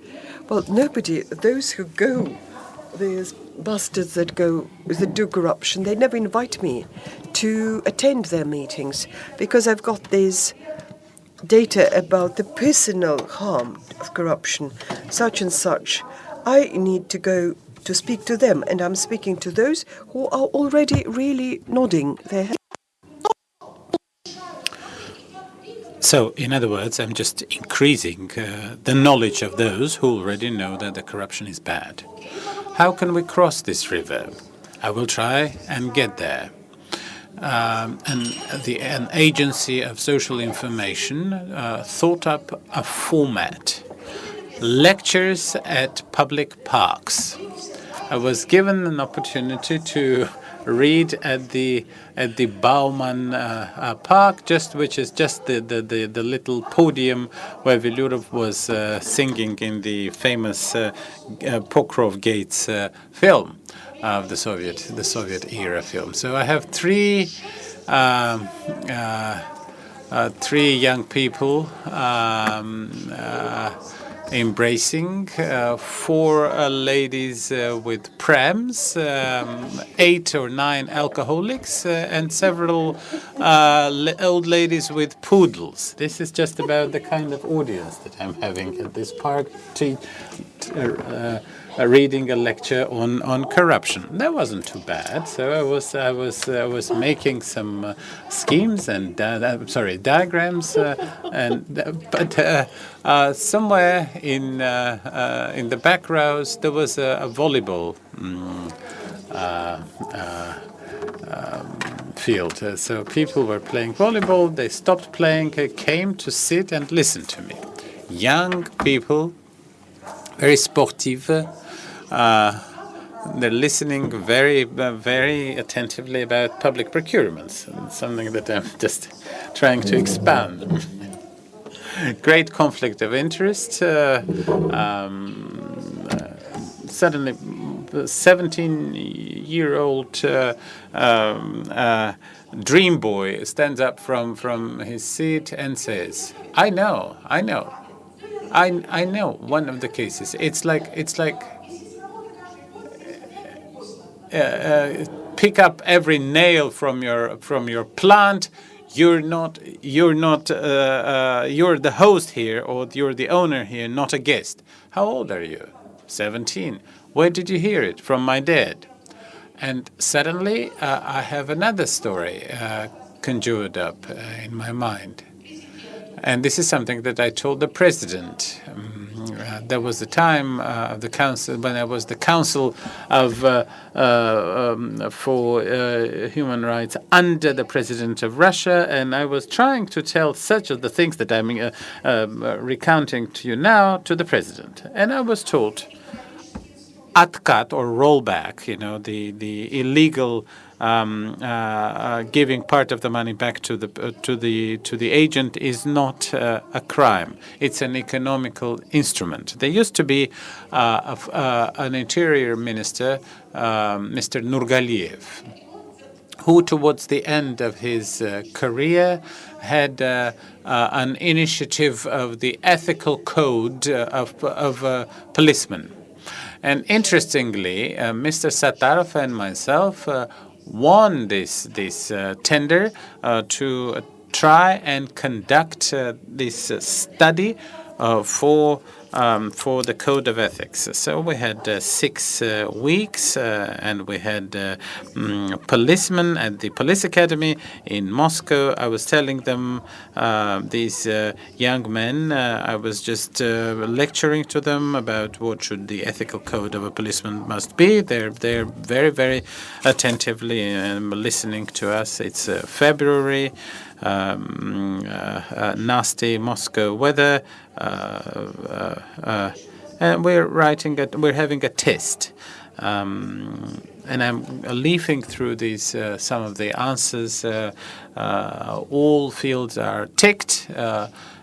Well, nobody, those who go, these bastards that do corruption, they never invite me to attend their meetings because I've got this data about the personal harm of corruption, such and such. I need to go to speak to them, and I'm speaking to those who are already really nodding their head. So, in other words, I'm just increasing the knowledge of those who already know that the corruption is bad. How can we cross this river? I will try and get there. An agency of social information thought up a format. Lectures at public parks. I was given an opportunity to read at the Bauman Park, which is just the little podium where Velurov was singing in the famous Pokrov Gates film of the Soviet era film. So I have three young people embracing, four ladies with prams, 8 or 9 alcoholics, and several old ladies with poodles. This is just about the kind of audience that I'm having at this park, reading a lecture on corruption. That wasn't too bad. So I was making some schemes and diagrams, but somewhere in the back rows there was a volleyball field. So people were playing volleyball. They stopped playing, came to sit and listen to me. Young people, very sportive. They're listening very, very attentively about public procurements, something that I'm just trying to expand. Great conflict of interest. Suddenly, the 17-year-old dream boy stands up from his seat and says, "I know. One of the cases. It's like pick up every nail from your plant. You're the host here, or you're the owner here, not a guest. How old are you? 17. Where did you hear it? From my dad." And suddenly I have another story conjured up in my mind. And this is something that I told the president. There was a time of the council when I was the council for human rights under the president of Russia, and I was trying to tell such of the things that I'm recounting to you now to the president, and I was told, "Atkat," or rollback, the illegal giving part of the money back to the agent is not a crime. It's an economical instrument. There used to be an interior minister, Mr. Nurgaliev, who towards the end of his career had an initiative of the ethical code of policemen. And interestingly, Mr. Satarov and myself won this tender to try and conduct this study for the code of ethics. So we had 6 weeks, and we had policemen at the police academy in Moscow. I was telling them, these young men, I was just lecturing to them about what should the ethical code of a policeman must be. They're very, very attentively listening to us. It's February. Nasty Moscow weather, and we're having a test, and I'm leafing through these some of the answers. All fields are ticked,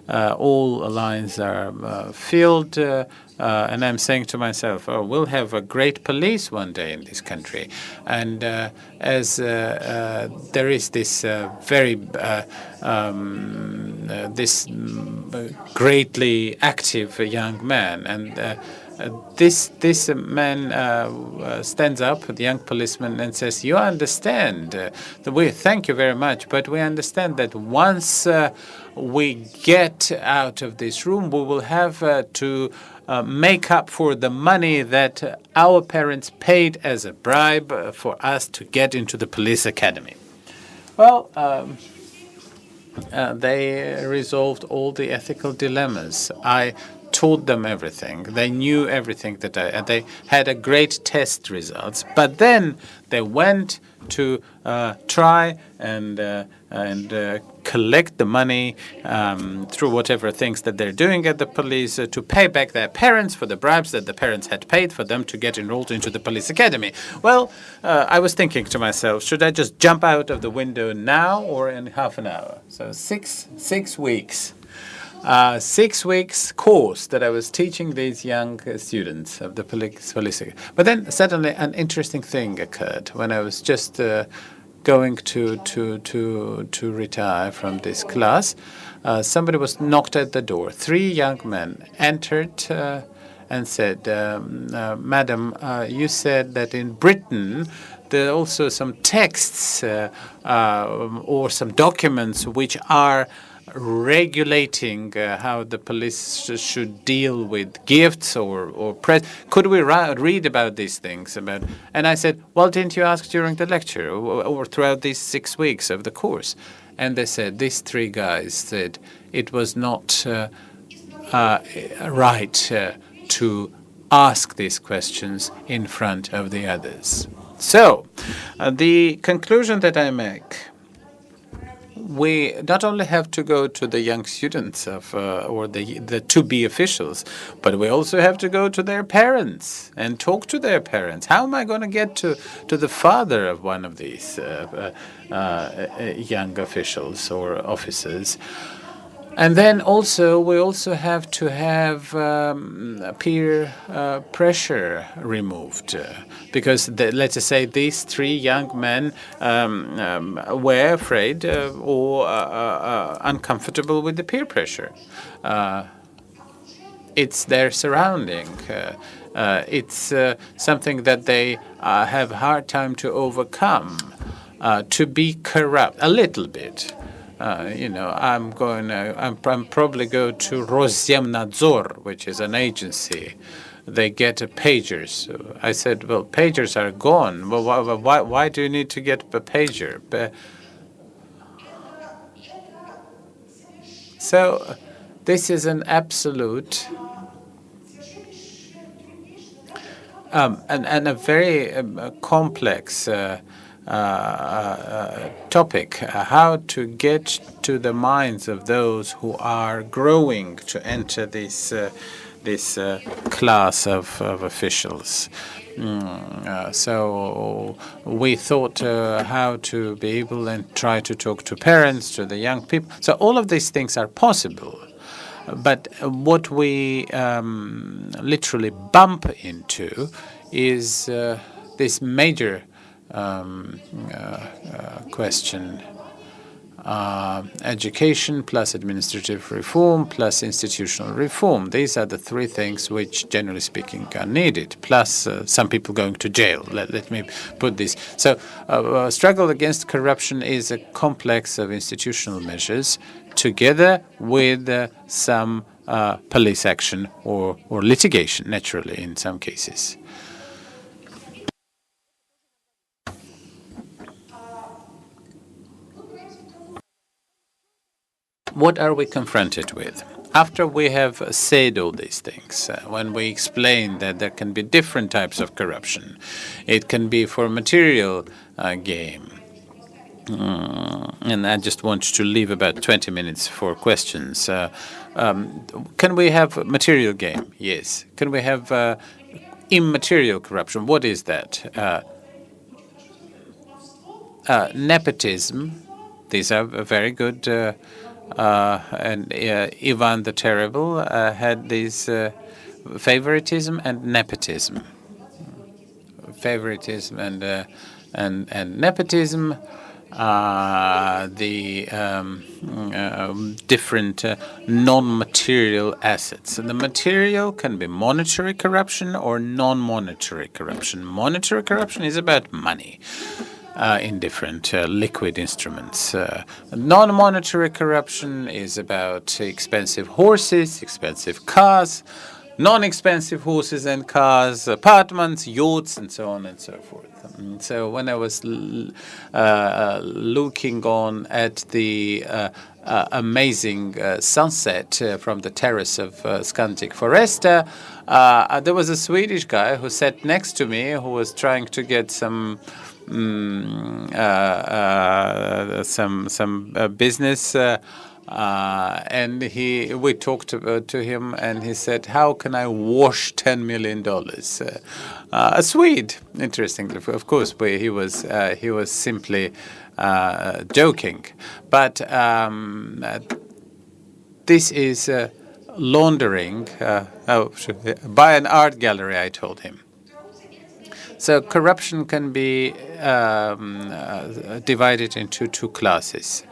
all lines are filled, and I'm saying to myself, oh, we'll have a great police one day in this country. And as there is this greatly active young man, and this man stands up, the young policeman, and says, "You understand? We thank you very much, but we understand that once we get out of this room, we will have to make up for the money that our parents paid as a bribe for us to get into the police academy." Well, they resolved all the ethical dilemmas. I told them everything. They knew everything that they had a great test results. But then they went to try and collect the money through whatever things that they're doing at the police to pay back their parents for the bribes that the parents had paid for them to get enrolled into the police academy. Well, I was thinking to myself, should I just jump out of the window now or in half an hour? So six weeks. 6 weeks course that I was teaching these young students of the police. But then suddenly an interesting thing occurred when I was just going to retire from this class. Somebody was knocked at the door. 3 young men entered and said, "Madam, you said that in Britain there are also some texts or some documents which are regulating how the police should deal with gifts or press. Could we read about these things?" And I said, "Well, didn't you ask during the lecture or throughout these 6 weeks of the course?" And they said, these 3 guys said, it was not right to ask these questions in front of the others. So the conclusion that I make, we not only have to go to the young students or the to-be officials, but we also have to go to their parents and talk to their parents. How am I going to get to the father of one of these young officials or officers? And then also, we also have to have peer pressure removed because, let's just say, these 3 young men were afraid or uncomfortable with the peer pressure. It's their surrounding. It's something that they have a hard time to overcome, to be corrupt a little bit. I'm probably go to Rosemnadzor, which is an agency. They get pagers. So I said, well, pagers are gone. Well, why do you need to get a pager? So this is an absolute and a very complex topic, how to get to the minds of those who are growing to enter this class of officials. So we thought how to be able and try to talk to parents, to the young people. So all of these things are possible. But what we literally bump into is this major question: education plus administrative reform plus institutional reform. These are the 3 things which, generally speaking, are needed, plus some people going to jail. Let me put this. So struggle against corruption is a complex of institutional measures together with some police action or litigation, naturally, in some cases. What are we confronted with? After we have said all these things, when we explain that there can be different types of corruption, it can be for material gain. And I just want to leave about 20 minutes for questions. Can we have material gain? Yes. Can we have immaterial corruption? What is that? Nepotism. These are very good and Ivan the Terrible had these favoritism and nepotism. Favoritism and nepotism. The different non-material assets. And the material can be monetary corruption or non-monetary corruption. Monetary corruption is about money in different liquid instruments. Non-monetary corruption is about expensive horses, expensive cars, non-expensive horses and cars, apartments, yachts, and so on and so forth. So when I was looking on at the amazing sunset from the terrace of Scandic Foresta, there was a Swedish guy who sat next to me who was trying to get some business. And we talked to him, and he said, "How can I wash $10 million?" A Swede, interestingly, of course, he was simply joking, but this is laundering by an art gallery, I told him. So corruption can be divided into two classes.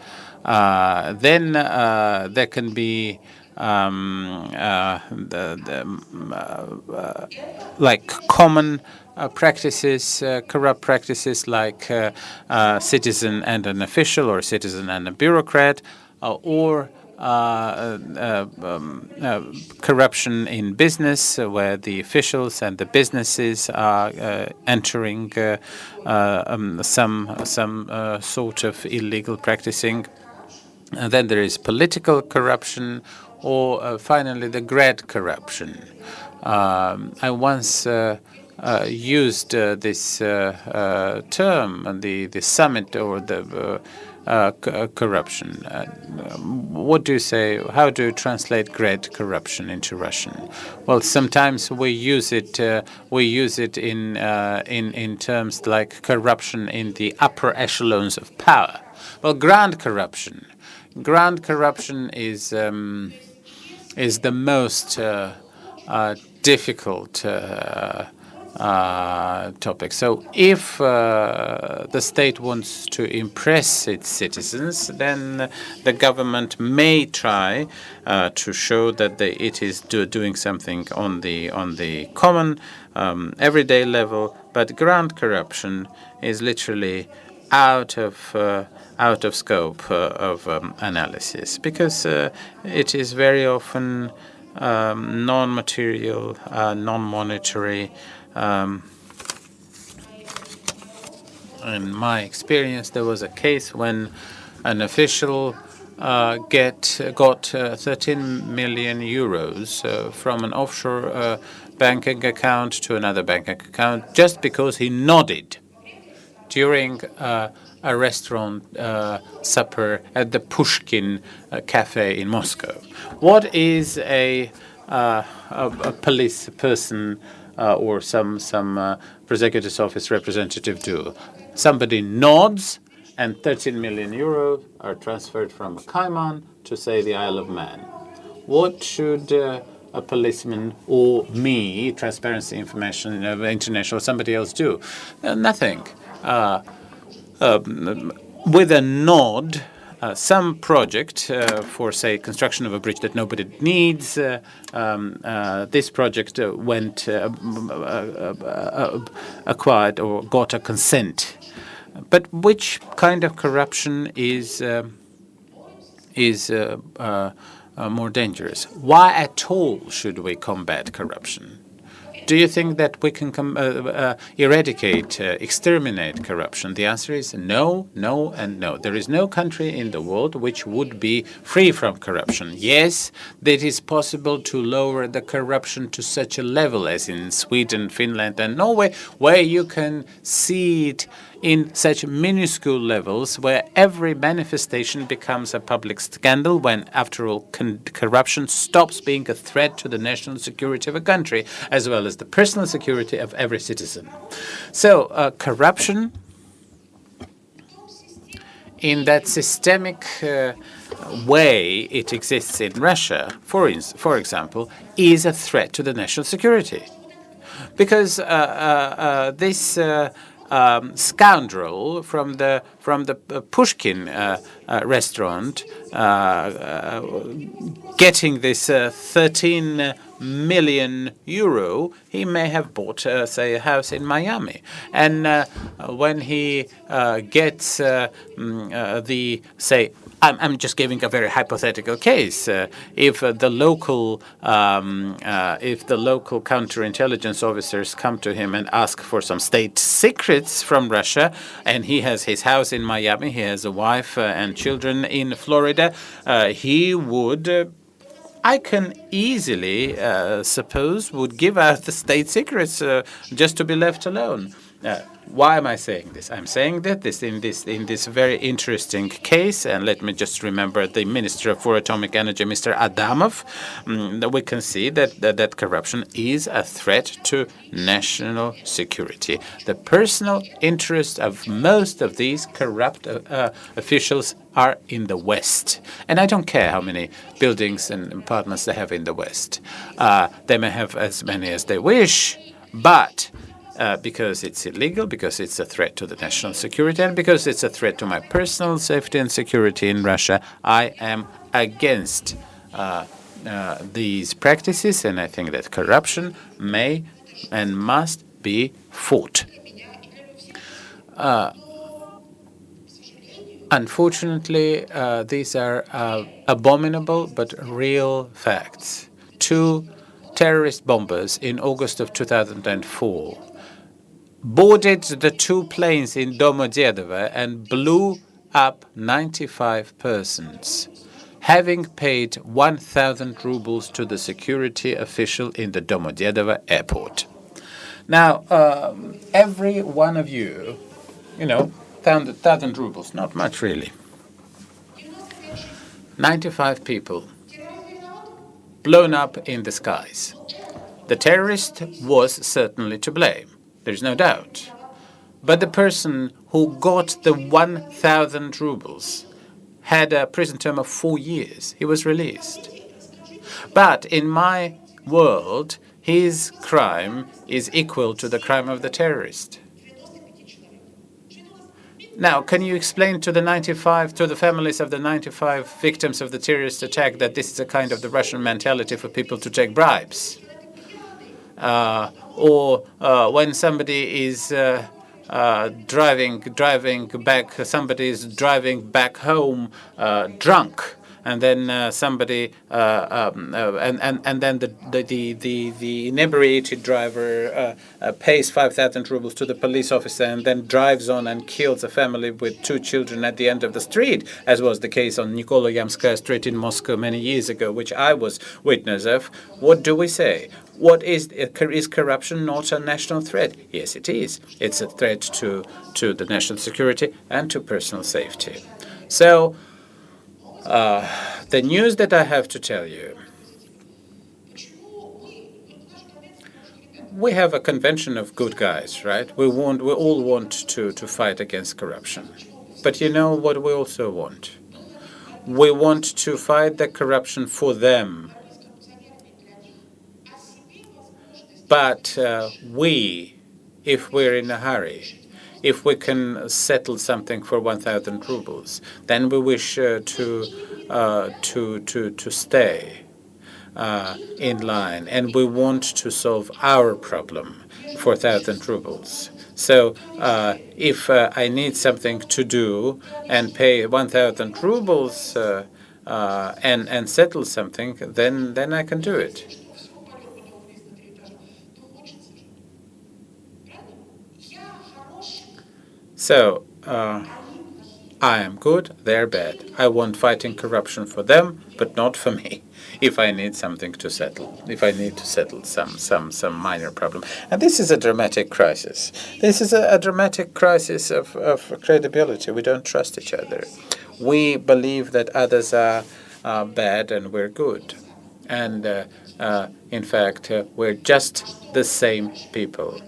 Then there can be like common practices, corrupt practices like citizen and an official or citizen and a bureaucrat, or corruption in business where the officials and the businesses are entering some sort of illegal practicing. And then there is political corruption, or finally the great corruption. I once used this term, the summit or the corruption. What do you say? How do you translate great corruption into Russian? Well, sometimes we use it. In terms like corruption in the upper echelons of power. Well, grand corruption. Grand corruption is the most difficult topic. So if the state wants to impress its citizens, then the government may try to show that it is doing something on the common everyday level. But grand corruption is literally out of scope of analysis, because it is very often non-material, non-monetary. In my experience, there was a case when an official got 13 million euros from an offshore banking account to another banking account just because he nodded during a restaurant supper at the Pushkin cafe in Moscow. What is a police person or some prosecutor's office representative do? Somebody nods, and 13 million euros are transferred from Cayman to, say, the Isle of Man. What should a policeman or me, Transparency Information International, or somebody else do? Nothing. With a nod, some project for, say, construction of a bridge that nobody needs, this project went acquired or got a consent. But which kind of corruption is more dangerous? Why at all should we combat corruption? Do you think that we can eradicate, exterminate corruption? The answer is no, no, and no. There is no country in the world which would be free from corruption. Yes, it is possible to lower the corruption to such a level as in Sweden, Finland, and Norway, where you can see it in such minuscule levels where every manifestation becomes a public scandal when, after all, corruption stops being a threat to the national security of a country, as well as the personal security of every citizen. So corruption in that systemic way it exists in Russia, for example, is a threat to the national security. Because this scoundrel from the Pushkin restaurant getting this 13 million euro, he may have bought, say, a house in Miami. And when he gets the, say, I'm just giving a very hypothetical case. If the local counterintelligence officers come to him and ask for some state secrets from Russia, and he has his house in Miami, he has a wife and children in Florida, he would, I can easily suppose, would give out the state secrets just to be left alone. Why am I saying this? I'm saying that in this very interesting case, and let me just remember the Minister for Atomic Energy, Mr. Adamov, we can see that corruption is a threat to national security. The personal interest of most of these corrupt officials are in the West. And I don't care how many buildings and apartments they have in the West. They may have as many as they wish, but because it's illegal, because it's a threat to the national security, and because it's a threat to my personal safety and security in Russia, I am against these practices, and I think that corruption may and must be fought. Unfortunately, these are abominable but real facts. 2 terrorist bombers in August of 2004 boarded the 2 planes in Domodedovo and blew up 95 persons, having paid 1,000 rubles to the security official in the Domodedovo airport. Now, every one of you, 1,000 rubles, not much really. 95 people blown up in the skies. The terrorist was certainly to blame. There's no doubt. But the person who got the 1,000 rubles had a prison term of 4 years. He was released. But in my world, his crime is equal to the crime of the terrorist. Now, can you explain to the families of the 95 victims of the terrorist attack that this is a kind of the Russian mentality for people to take bribes? Or when somebody is driving back, somebody is driving back home drunk, and then somebody and then the inebriated driver pays 5,000 rubles to the police officer and then drives on and kills a family with 2 children at the end of the street, as was the case on Nikoloyamskaya Street in Moscow many years ago, which I was witness of. What do we say? What is corruption not a national threat? Yes, it is. It's a threat to the national security and to personal safety. So the news that I have to tell you, we have a convention of good guys, right? We all want to fight against corruption. But you know what we also want? We want to fight the corruption for them. But if we're in a hurry, if we can settle something for 1,000 rubles, then we wish to stay in line, and we want to solve our problem for 1,000 rubles. So if I need something to do and pay 1,000 rubles and settle something, then I can do it. So I am good, they're bad. I want fighting corruption for them, but not for me. If I need something to settle, if I need to settle some minor problem. And this is a dramatic crisis. This is a dramatic crisis of credibility. We don't trust each other. We believe that others are bad and we're good. And in fact, we're just the same people.